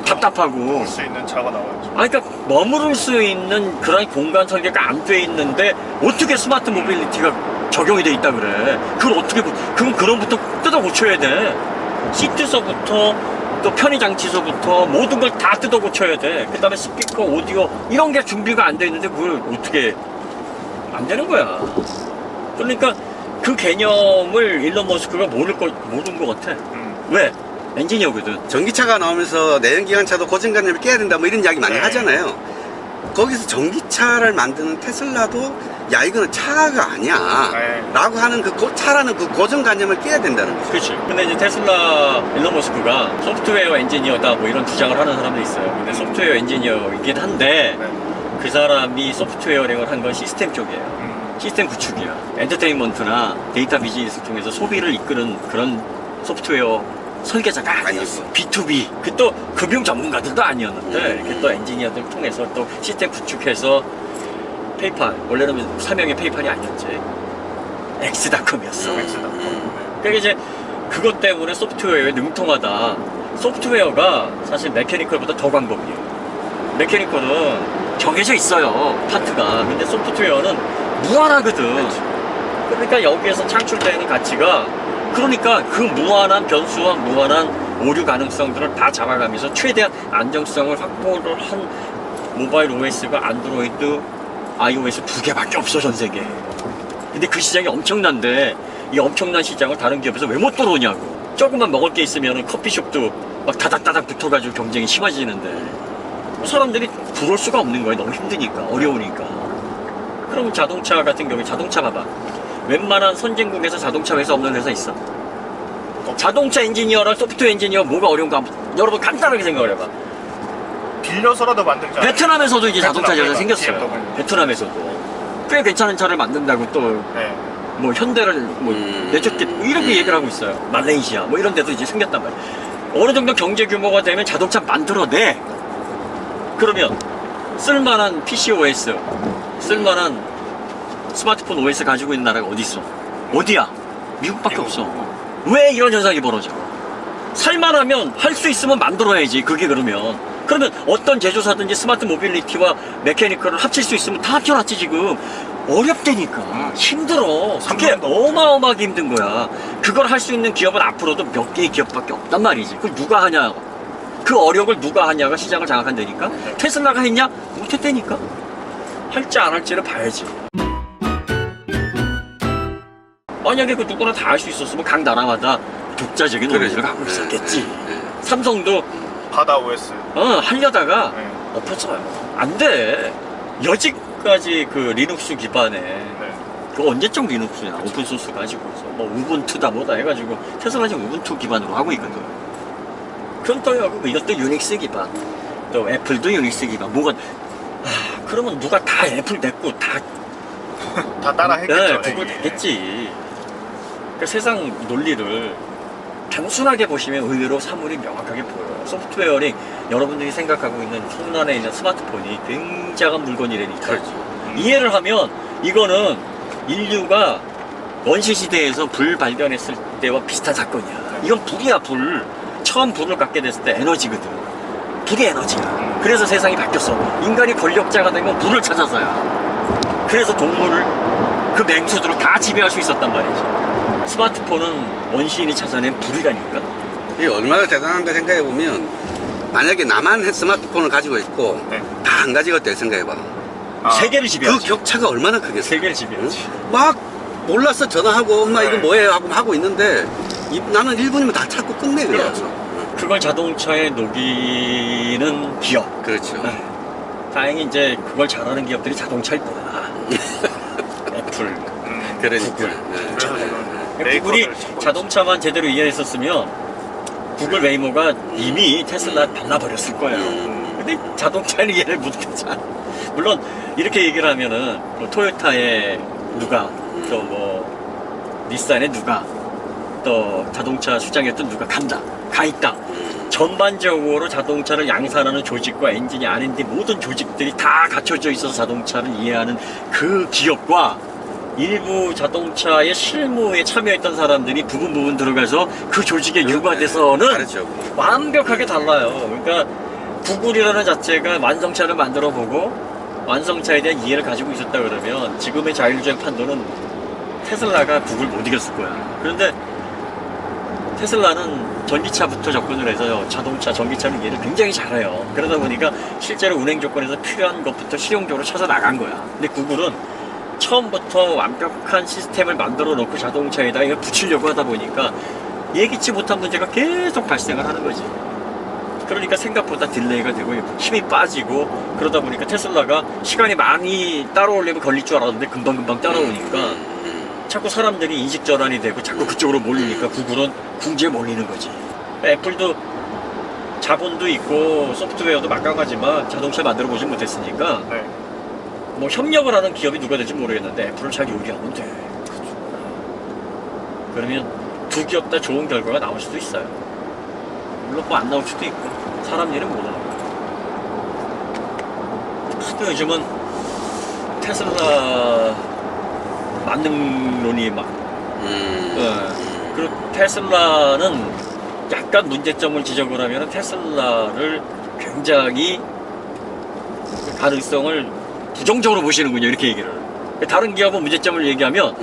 답답하고. 볼 수 있는 차가 나와야죠. 아니, 그러니까 머무를 수 있는 그런 공간 설계가 안 돼 있는데 어떻게 스마트 모빌리티가 적용이 돼 있다 그래. 그걸 어떻게 그럼 그럼부터 뜯어 고쳐야 돼. 시트서부터 또 편의 장치서부터 모든 걸 다 뜯어 고쳐야 돼. 그 다음에 스피커, 오디오 이런 게 준비가 안 돼 있는데 그걸 어떻게 안 되는 거야. 그러니까 그 개념을 일론 머스크가 모른 것 같아. 왜? 엔지니어거든. 전기차가 나오면서 내연기관차도 고정관념을 깨야 된다 뭐 이런 이야기 많이 네. 하잖아요. 거기서 전기차를 만드는 테슬라도 야 이거는 차가 아니야 네. 라고 하는 그 차라는 그 고정관념을 깨야 된다는 거죠. 그렇지. 근데 이제 테슬라 일론 머스크가 소프트웨어 엔지니어다 뭐 이런 주장을 하는 사람도 있어요. 근데 소프트웨어 엔지니어이긴 한데 네. 그 사람이 소프트웨어링을 한 건 시스템 쪽이에요. 시스템 구축이야. 엔터테인먼트나 데이터 비즈니스 통해서 소비를 이끄는 그런 소프트웨어 설계자가 아니었어. B2B. 그 또 금융 전문가들도 아니었는데 이렇게 또 엔지니어들 통해서 또 시스템 구축해서 페이팔, 원래는 사명이 페이팔이 아니었지. 엑스닷컴이었어. 그러니까 이제 그것 때문에 소프트웨어에 능통하다. 소프트웨어가 사실 메캐니컬보다 더 광범위해요. 메캐니컬은 정해져 있어요, 파트가. 근데 소프트웨어는 무한하거든. 그러니까 여기에서 창출되는 가치가, 그러니까 그 무한한 변수와 무한한 오류 가능성들을 다 잡아가면서 최대한 안정성을 확보를 한 모바일 OS가 안드로이드, iOS 2개밖에 없어, 전 세계에. 근데 그 시장이 엄청난데 이 엄청난 시장을 다른 기업에서 왜 못 들어오냐고. 조금만 먹을 게 있으면 커피숍도 막 다닥다닥 붙어가지고 경쟁이 심해지는데 사람들이 들어올 수가 없는 거예요. 너무 힘드니까, 어려우니까. 그럼 자동차 같은 경우에 자동차 봐봐. 웬만한 선진국에서 자동차 회사 없는 회사 있어? 자동차 엔지니어랑 소프트웨어 엔지니어 뭐가 어려운 거 여러분 간단하게 생각을 해봐. 빌려서라도 만들자. 베트남에서도 이제 자동차 베트남, 제조사 생겼어요. BMW. 베트남에서도 꽤 괜찮은 차를 만든다고 또 뭐 네. 현대를 뭐 내쫓겠 뭐 이렇게 얘기를 하고 있어요. 말레이시아 뭐 이런 데도 이제 생겼단 말이에요. 어느 정도 경제 규모가 되면 자동차 만들어내. 그러면 쓸만한 PCOS, 쓸만한 스마트폰 OS 가지고 있는 나라가 어디 있어? 어디야? 미국밖에 없어. 왜 이런 현상이 벌어져? 살만하면 할 수 있으면 만들어야지. 그게 그러면 어떤 제조사든지 스마트 모빌리티와 메케니컬을 합칠 수 있으면 다 합쳐놨지. 지금 어렵다니까. 힘들어. 그게 어마어마하게 힘든 거야. 그걸 할 수 있는 기업은 앞으로도 몇 개의 기업밖에 없단 말이지. 그걸 누가 하냐? 그 어력을 누가 하냐가 시장을 장악한다니까. 테슬라가 했냐? 못했다니까. 할지 안 할지를 봐야지. 만약에 그 누구나 다 할 수 있었으면 각 나라마다 독자적인 OS를 갖고 있었겠지. 삼성도 바다 OS. 하려다가 네. 엎었어요. 안 돼. 여지까지 그 리눅스 기반에 네. 그 언제적 리눅스냐? 오픈소스 가지고서 뭐 우분투다 뭐다 해가지고 테슬라 지금 우분투 기반으로 하고 있거든. 그건 또 이것도 유닉스 기반. 또 애플도 유닉스 기반. 뭐가 그러면 누가 다 애플 냈고 다 다 따라 했겠죠. 그거 됐겠지. 그러니까 세상 논리를 단순하게 보시면 의외로 사물이 명확하게 보여요. 소프트웨어링, 여러분들이 생각하고 있는 손 안에 있는 스마트폰이 굉장한 물건이라니까. 이해를 하면 이거는 인류가 원시 시대에서 불 발견했을 때와 비슷한 사건이야. 이건 불이야, 불. 처음 불을 갖게 됐을 때 에너지거든. 불이 에너지야. 그래서 세상이 바뀌었어. 인간이 권력자가 되면 불을 찾아서야. 그래서 동물을, 그 맹수들을 다 지배할 수 있었단 말이지. 스마트폰은 원시인이 찾아낸 불이라니까. 이게 얼마나 대단한가 생각해보면, 만약에 나만 스마트폰을 가지고 있고 네. 다 안 가지고 있다 생각해봐. 세계를 그 지배하지. 격차가 얼마나 크겠어. 세계를 지배하지. 막 몰랐어. 전화하고 엄마 이거 네. 뭐예요 하고 있는데 나는 1분이면 다 찾고 끝내 그냥. 그렇죠. 그걸 자동차에 녹이는 기업. 그렇죠. 네. 다행히 이제 그걸 잘하는 기업들이 자동차일 뿐이야. 애플. 그러니까. 구글. 네. 그래서 지금 구글이 메이커를 찾고 자동차만 제대로 이해했었으면 구글 웨이모가 이미 테슬라 발라버렸을 거예요. 근데 자동차는 이해를 못했잖아. 물론 이렇게 얘기를 하면은 뭐 토요타의 누가 또 뭐 닛산의 누가 또 자동차 수장했던 누가 가 있다. 전반적으로 자동차를 양산하는 조직과 엔지니 R&D 모든 조직들이 다 갖춰져 있어서 자동차를 이해하는 그 기업과 일부 자동차의 실무에 참여했던 사람들이 부분 들어가서 그 조직에 융화돼서는 다르죠. 완벽하게 달라요. 그러니까 구글이라는 자체가 완성차를 만들어 보고 완성차에 대한 이해를 가지고 있었다 그러면 지금의 자율주행 판도는 테슬라가 구글 못 이겼을 거야. 그런데 테슬라는 전기차부터 접근을 해서 자동차, 전기차는 이해를 굉장히 잘해요. 그러다 보니까 실제로 운행 조건에서 필요한 것부터 실용적으로 찾아 나간 거야. 근데 구글은 처음부터 완벽한 시스템을 만들어 놓고 자동차에다 이걸 붙이려고 하다 보니까 예기치 못한 문제가 계속 발생을 하는 거지. 그러니까 생각보다 딜레이가 되고 힘이 빠지고 그러다 보니까 테슬라가 시간이 많이 따라오려면 걸릴 줄 알았는데 금방 따라오니까 자꾸 사람들이 인식 전환이 되고 자꾸 그쪽으로 몰리니까 구글은 궁지에 몰리는 거지. 애플도 자본도 있고 소프트웨어도 막강하지만 자동차 만들어 보지 못했으니까 네. 뭐 협력을 하는 기업이 누가 될지 모르겠는데 애플을 잘 요리하면 돼. 그러면 두 기업 다 좋은 결과가 나올 수도 있어요. 물론 뭐 안 나올 수도 있고 사람 일은 모르는 거야. 하도 요즘은 테슬라 만능론이 막 그리고 테슬라는 약간 문제점을 지적을 하면 테슬라를 굉장히 가능성을 부정적으로 보시는군요. 이렇게 얘기를. 다른 기업은 문제점을 얘기하면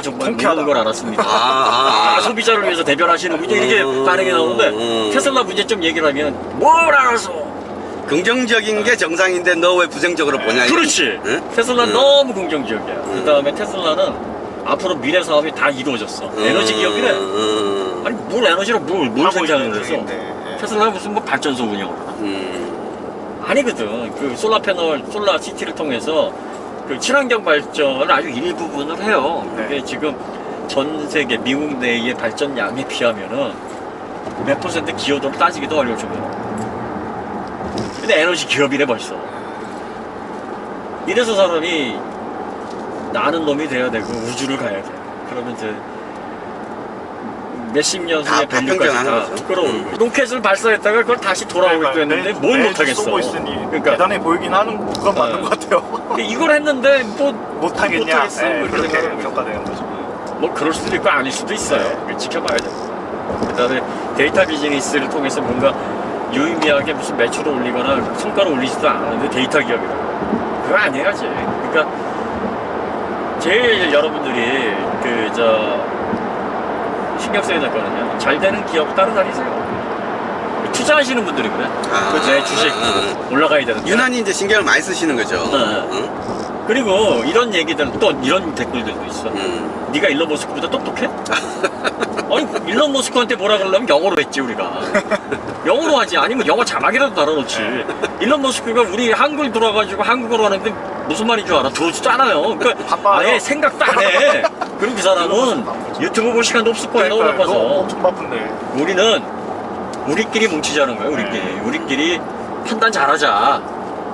정말 모르는 걸 알았습니다. 소비자를 위해서 대변하시는군요. 이렇게 반응이 나오는데 테슬라 문제점 얘기를 하면 뭘 알아서. 긍정적인 게 정상인데 너 왜 부정적으로 보냐. 그렇지. 응? 테슬라는 너무 긍정적이야. 그 다음에 테슬라는 앞으로 미래 사업이 다 이루어졌어. 에너지 기업이래. 아니 뭘 에너지로 뭘 생산을 해서. 테슬라가 무슨 뭐 발전소 운영을 하나. 아니거든. 그 솔라 패널, 솔라 시티를 통해서 그 친환경 발전을 아주 일부분을 해요. 그게 지금 전 세계 미국 내의 발전량에 비하면은 몇 퍼센트 기여도를 따지기도 어려울 정도로. 근데 에너지 기업이래 벌써. 이래서 사람이 나는 놈이 돼야 되고 우주를 가야 돼. 그러면 이제 몇십 년 다 후에 밸류까지 평정하는 다 거죠. 끌어오고 로켓을 발사했다가 그걸 다시 돌아오겠다 했는데 뭘 못하겠어. 쏘고 있으니 그러니까 대단해 보이긴 하는 건 맞는 것 같아요. 근데 이걸 했는데 뭐 못하겠냐? 못하겠어. 뭐 이렇게 그렇게 생각하는 거죠. 평가되는 거죠. 뭐 그럴 수도 있고 아닐 수도 있어요. 그걸 지켜봐야 돼. 그다음에 데이터 비즈니스를 통해서 뭔가 유의미하게 무슨 매출을 올리거나 성과를 올리지도 않았는데 데이터 기업이라고. 그거 안 해야지. 그러니까 제일 여러분들이 신경 써야 될 거는요. 잘 되는 기업 따라다니세요. 투자하시는 분들이 그래. 내 주식 올라가야 되는데. 유난히 이제 신경을 많이 쓰시는 거죠. 네. 그리고 이런 얘기들 또 이런 댓글들도 있어. 네가 일론 머스크보다 똑똑해? 아니 일론 머스크한테 뭐라 그러려면 영어로 했지 우리가. 영어로 하지. 아니면 영어 자막이라도 달아놓지. 일론 머스크가 우리 한글 들어가지고 한국어로 하는데 무슨 말인 줄 알아? 들어주지도 않아요. 그러니까 바빠요. 아예 생각도 안 해. 그럼 그 사람은 유튜브 볼 시간도 없을 거야. 너무 그러니까 바빠서. 엄청 바쁜데. 우리는 우리끼리 뭉치자는 거예요. 우리끼리 판단 잘하자.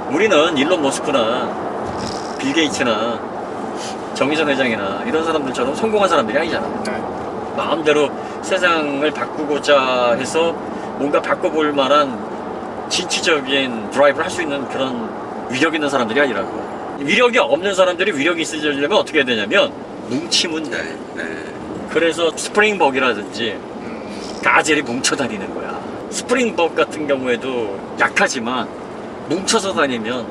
우리는 일론 머스크나 빌 게이츠나 정의선 회장이나 이런 사람들처럼 성공한 사람들이 아니잖아. 네. 마음대로 세상을 바꾸고자 해서 뭔가 바꿔볼 만한 진취적인 드라이브를 할 수 있는 그런 위력 있는 사람들이 아니라고. 위력이 없는 사람들이 위력이 있으려면 어떻게 해야 되냐면 뭉치면 돼. 그래서 스프링벅이라든지 가젤이 뭉쳐 다니는 거야. 스프링벅 같은 경우에도 약하지만 뭉쳐서 다니면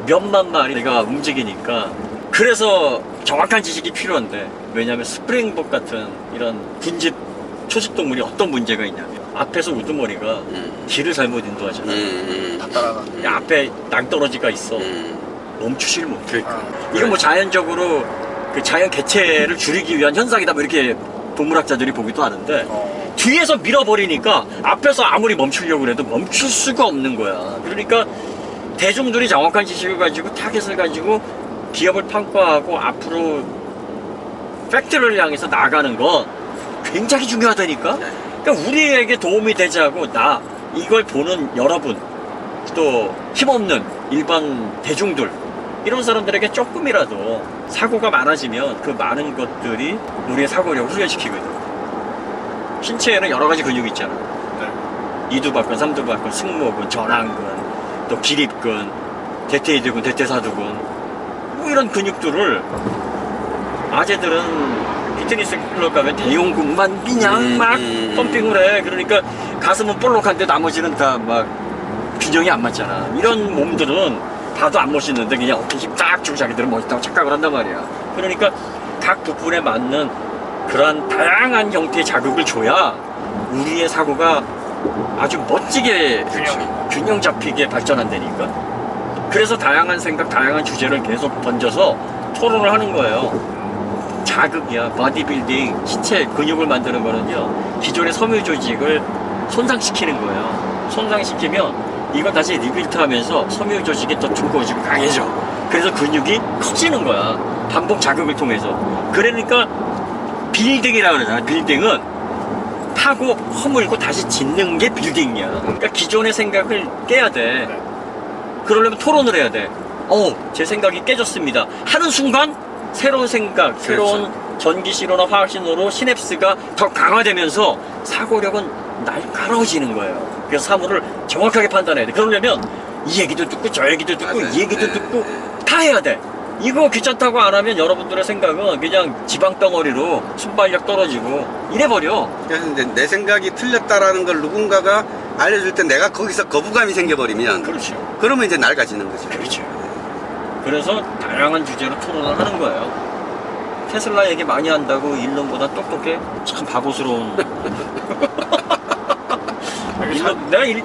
몇만 마리가 움직이니까. 그래서 정확한 지식이 필요한데, 왜냐하면 스프링벅 같은 이런 군집 초식 동물이 어떤 문제가 있냐면 앞에서 우두머리가 길을 잘못 인도하잖아. 다 따라가. 앞에 낭떠러지가 있어. 멈추질 못해. 아, 이건 뭐 자연적으로 그 자연 개체를 줄이기 위한 현상이다 뭐 이렇게 동물학자들이 보기도 하는데, 뒤에서 밀어버리니까 앞에서 아무리 멈추려고 해도 멈출 수가 없는 거야. 그러니까 대중들이 정확한 지식을 가지고 타겟을 가지고 기업을 평가하고 앞으로 팩트를 향해서 나가는 건 굉장히 중요하다니까. 그러니까 우리에게 도움이 되자고 이걸 보는 여러분, 또 힘없는 일반 대중들, 이런 사람들에게 조금이라도 사고가 많아지면 그 많은 것들이 우리의 사고력을 훈련시키거든. 신체에는 여러 가지 근육이 있잖아. 이두박근, 삼두박근, 승모근, 전완근, 또 기립근, 대퇴이두근, 대퇴사두근, 뭐 이런 근육들을 아재들은 피트니스 클럽 가면 대용근만 그냥 막 펌핑을 해. 그러니까 가슴은 볼록한데 나머지는 다 막 균형이 안 맞잖아. 이런 몸들은 봐도 안 멋있는데 그냥 어깨 힘 딱 주고 자기들은 멋있다고 착각을 한단 말이야. 그러니까 각 부분에 맞는 그러한 다양한 형태의 자극을 줘야 우리의 사고가 아주 멋지게 균형 잡히게 발전한다니까. 그래서 다양한 생각, 다양한 주제를 계속 던져서 토론을 하는 거예요. 자극이야. 바디빌딩, 신체 근육을 만드는 거는요, 기존의 섬유 조직을 손상시키는 거예요. 손상시키면 이걸 다시 리빌트 하면서 섬유 조직이 더 두꺼워지고 강해져. 그래서 근육이 커지는 거야. 반복 자극을 통해서. 그러니까 빌딩이라고 그러잖아. 빌딩은 파고 허물고 다시 짓는 게 빌딩이야. 그러니까 기존의 생각을 깨야 돼. 그러려면 토론을 해야 돼. 제 생각이 깨졌습니다 하는 순간 새로운 생각, 새로운 전기 신호나 화학 신호로 시냅스가 더 강화되면서 사고력은 날카로워지는 거예요. 그래서 사물을 정확하게 판단해야 돼. 그러려면 이 얘기도 듣고 저 얘기도 듣고 이 얘기도 듣고 다 해야 돼. 이거 귀찮다고 안 하면 여러분들의 생각은 그냥 지방 덩어리로 순발력 떨어지고 이래버려. 그래서 이제 내 생각이 틀렸다라는 걸 누군가가 알려줄 때 내가 거기서 거부감이 생겨버리면, 그렇죠. 그러면 이제 낡아지는 거죠. 그렇죠. 그래서 다양한 주제로 토론을 하는 거예요. 테슬라 얘기 많이 한다고 일론보다 똑똑해? 참 바보스러운.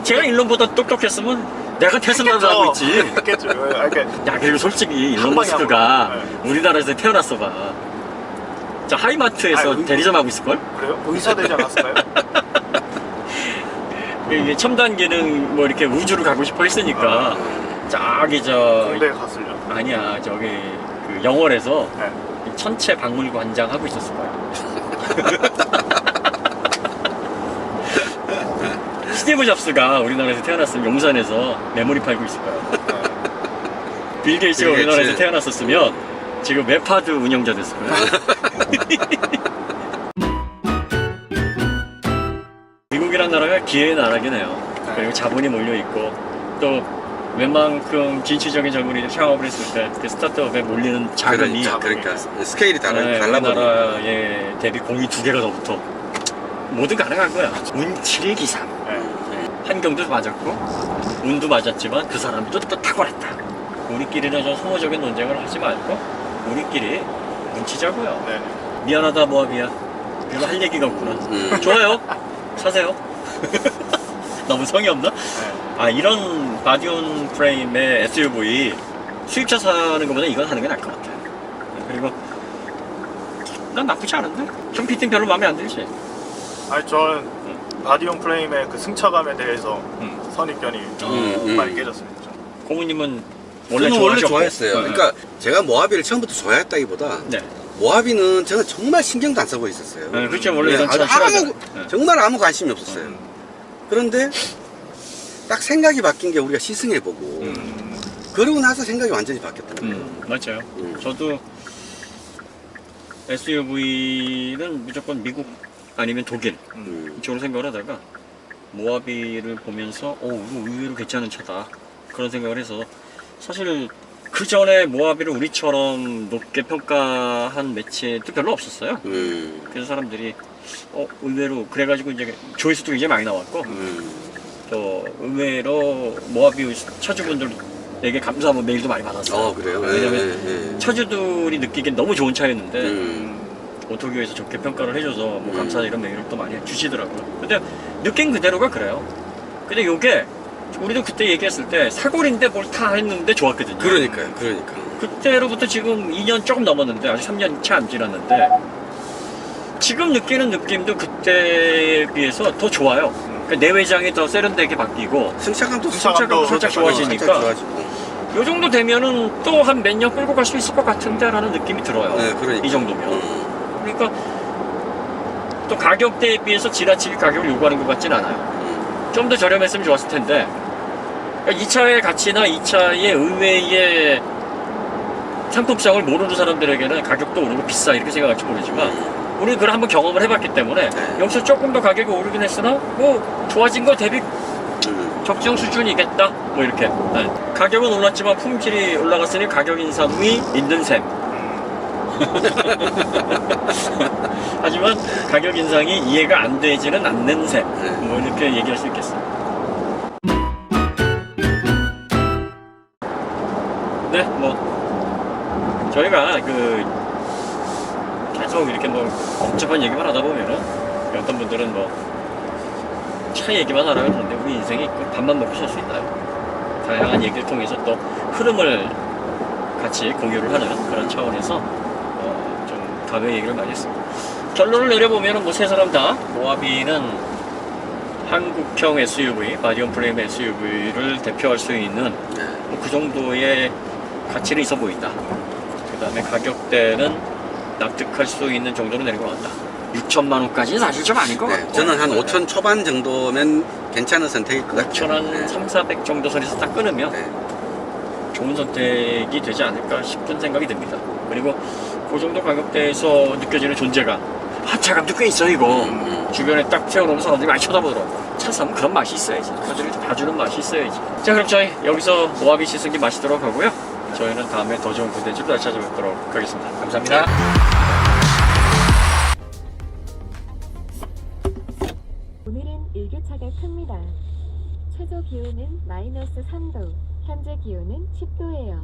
제가 일론보다 똑똑했으면 내가 테슬라를 하고 있지. 했겠죠. 야, 그리고 솔직히 일론 한 방에 머스크가 하고. 우리나라에서 태어났어 봐. 저 하이마트에서 대리점 하고 있을걸? 그래요? 의사 되지 않았을까요? 이게 첨단 기능 뭐 이렇게 우주로 가고 싶어 했으니까 저기 군대에 갔을려. 아니야, 저기 그 영월에서 네. 천체 박물관장 하고 있었을 거야. 스티브 잡스가 우리나라에서 태어났으면 용산에서 메모리 팔고 있을 거야. 빌 게이츠가 빌 우리나라에서 게이츠. 태어났었으면 지금 웹하드 운영자 됐을 거야. 미국이란 나라가 기회의 나라긴 해요. 그리고 자본이 몰려있고 또 웬만큼 진취적인 젊은이들 창업을 했을 때 그 스타트업에 몰리는 자금이 그러니까 스케일이 네, 달라버리니까. 우리나라에 대비 공이 2개가 더 붙어. 뭐든 가능한 거야. 운칠의 기상. 환경도 맞았고 운도 맞았지만 그 사람도 또 탁월했다. 우리끼리는 좀 소모적인 논쟁을 하지 말고 우리끼리 뭉치자고요. 네. 미안하다 모압이야. 그래도 할 얘기가 없구나. 좋아요. 사세요. 너무 성의 없나? 아, 이런 바디온 프레임의 SUV 수입차 사는 것보다 이건 하는 게 나을 것 같아. 그리고 난 나쁘지 않은데? 좀 피팅 별로 마음에 안 들지? 아니 전 바디온 프레임의 그 승차감에 대해서 선입견이 많이 깨졌습니다. 고모님은 원래 저는 원래 좋아하셨고. 좋아했어요. 그러니까 제가 모하비를 처음부터 좋아했다기보다 네. 모하비는 저는 정말 신경도 안 쓰고 있었어요. 네, 그렇죠. 원래 이런 차 아무, 싫어하잖아요. 네. 정말 아무 관심이 없었어요. 그런데 딱 생각이 바뀐 게 우리가 시승해보고 그러고 나서 생각이 완전히 바뀌었던 거예요. 맞아요. 저도 SUV는 무조건 미국 아니면 독일 이쪽으로 생각을 하다가 모하비를 보면서 이거 의외로 괜찮은 차다 그런 생각을 해서 사실 그 전에 모하비를 우리처럼 높게 평가한 매체도 별로 없었어요. 그래서 사람들이 의외로 그래가지고 이제 조회수도 굉장히 많이 나왔고 또 의외로 모하비 차주분들에게 감사한 메일도 많이 받았어요. 그래요? 왜냐면 차주들이 느끼기엔 너무 좋은 차였는데 오토교에서 좋게 평가를 해줘서 뭐 감사 이런 메일을 또 많이 주시더라고요. 근데 느낀 그대로가 그래요. 근데 요게 우리도 그때 얘기했을 때 사골인데 뭘 타 했는데 좋았거든요. 그러니까. 그때로부터 지금 2년 조금 넘었는데 아직 3년 채 안 지났는데 지금 느끼는 느낌도 그때에 비해서 더 좋아요. 그러니까 내외장이 더 세련되게 바뀌고 승차감도 승차감도 살짝 좋아지니까 살짝 좋아지고. 요 정도 되면은 또 한 몇 년 끌고 갈 수 있을 것 같은데 라는 느낌이 들어요. 네, 그러니까. 이 정도면. 그러니까 또 가격대에 비해서 지나치게 가격을 요구하는 것 같진 않아요. 좀 더 저렴했으면 좋았을 텐데 그러니까 이 차의 가치나 이 차의 의외의 상품성을 모르는 사람들에게는 가격도 오르고 비싸 이렇게 생각할지 모르지만 우리는 그걸 한번 경험을 해봤기 때문에 여기서 조금 더 가격이 오르긴 했으나 뭐 좋아진 거 대비 적정 수준이겠다 뭐 이렇게. 가격은 올랐지만 품질이 올라갔으니 가격 인상이 있는 셈. 하지만 가격 인상이 이해가 안 되지는 않는 셈. 뭐 이렇게 얘기할 수 있겠어요. 네, 뭐 저희가 계속 이렇게 뭐 복잡한 얘기만 하다 보면은 어떤 분들은 뭐 차 얘기만 하라고 하는데 우리 인생이 밥만 먹고 살 수 있나요? 다양한 얘기를 통해서 또 흐름을 같이 공유를 하는 그런 차원에서 좀 가벼운 얘기를 많이 했습니다. 결론을 내려보면은 뭐 세 사람 다 모하비는 한국형 SUV, 바디온 프레임 SUV를 대표할 수 있는 뭐 그 정도의 가치는 있어 보인다. 그 다음에 가격대는 납득할 수 있는 정도로 내린 것 같다. 6천만 원까지는 사실 좀 아닌 것 같고 저는 한 5천 초반 정도면 괜찮은 선택일 것 같아요. 5천 한 3, 400 정도 선에서 딱 끊으면 좋은 선택이 되지 않을까 싶은 생각이 듭니다. 그리고 그 정도 가격대에서 느껴지는 존재감, 하차감도 꽤 있어요. 이거 주변에 딱 세워놓으면 사람들이 많이 쳐다보더라고. 차 사면 그런 맛이 있어야지. 사람들이 봐주는 맛이 있어야지. 자, 그럼 저희 여기서 모하비 시승기 마치도록 하고요. 저희는 다음에 더 좋은 콘텐츠로 다시 찾아뵙도록 하겠습니다. 감사합니다. 오늘은 일교차가 큽니다. 최저 기온은 -3도, 현재 기온은 10도예요.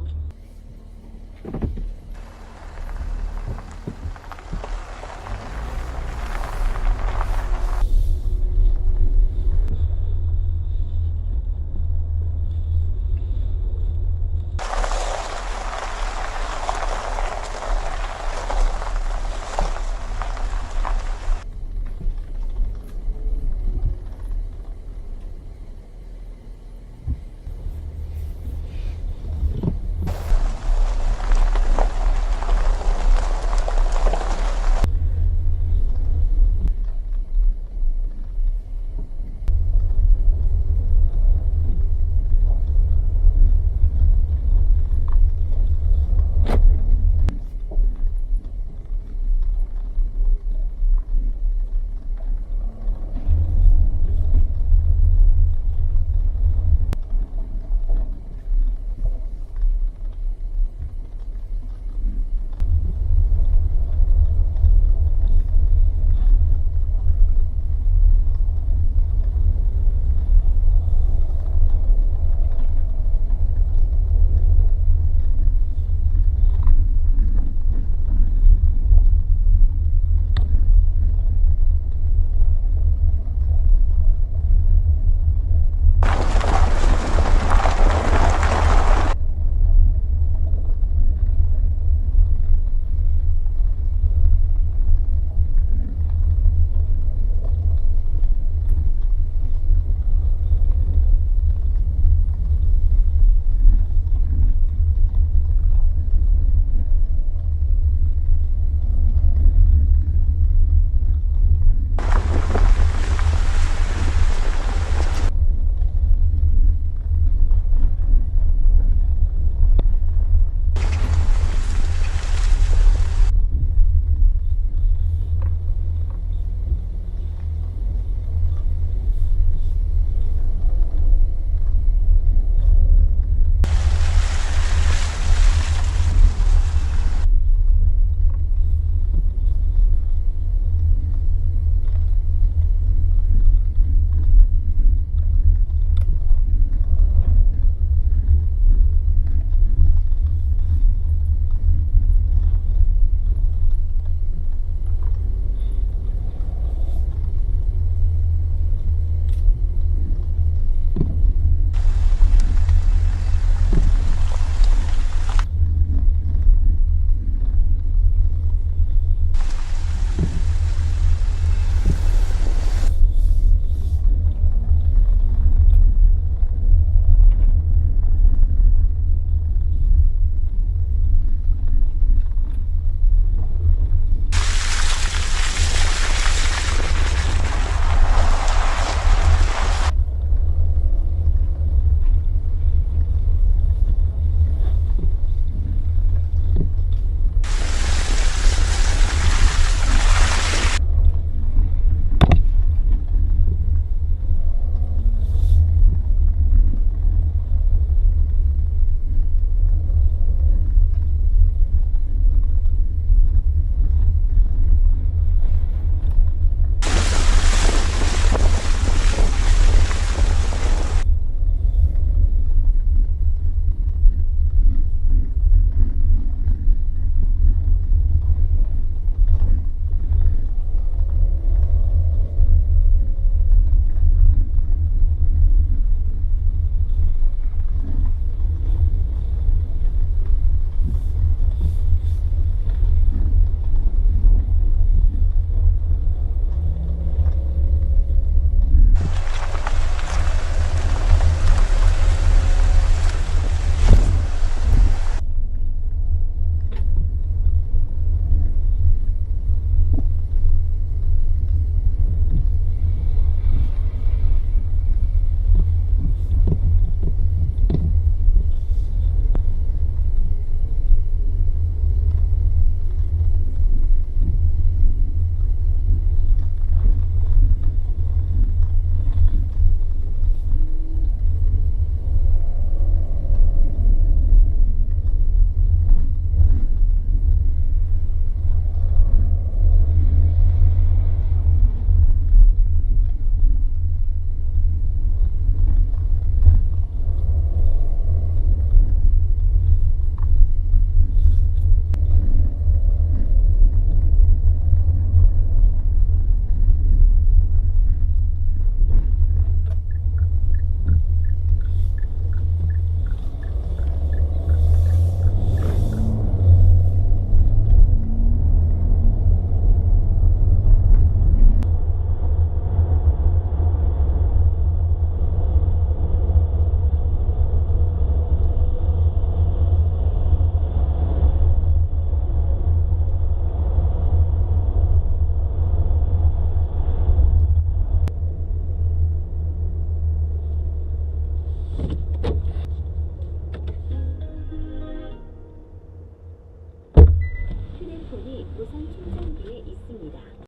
무선 충전기에 있습니다.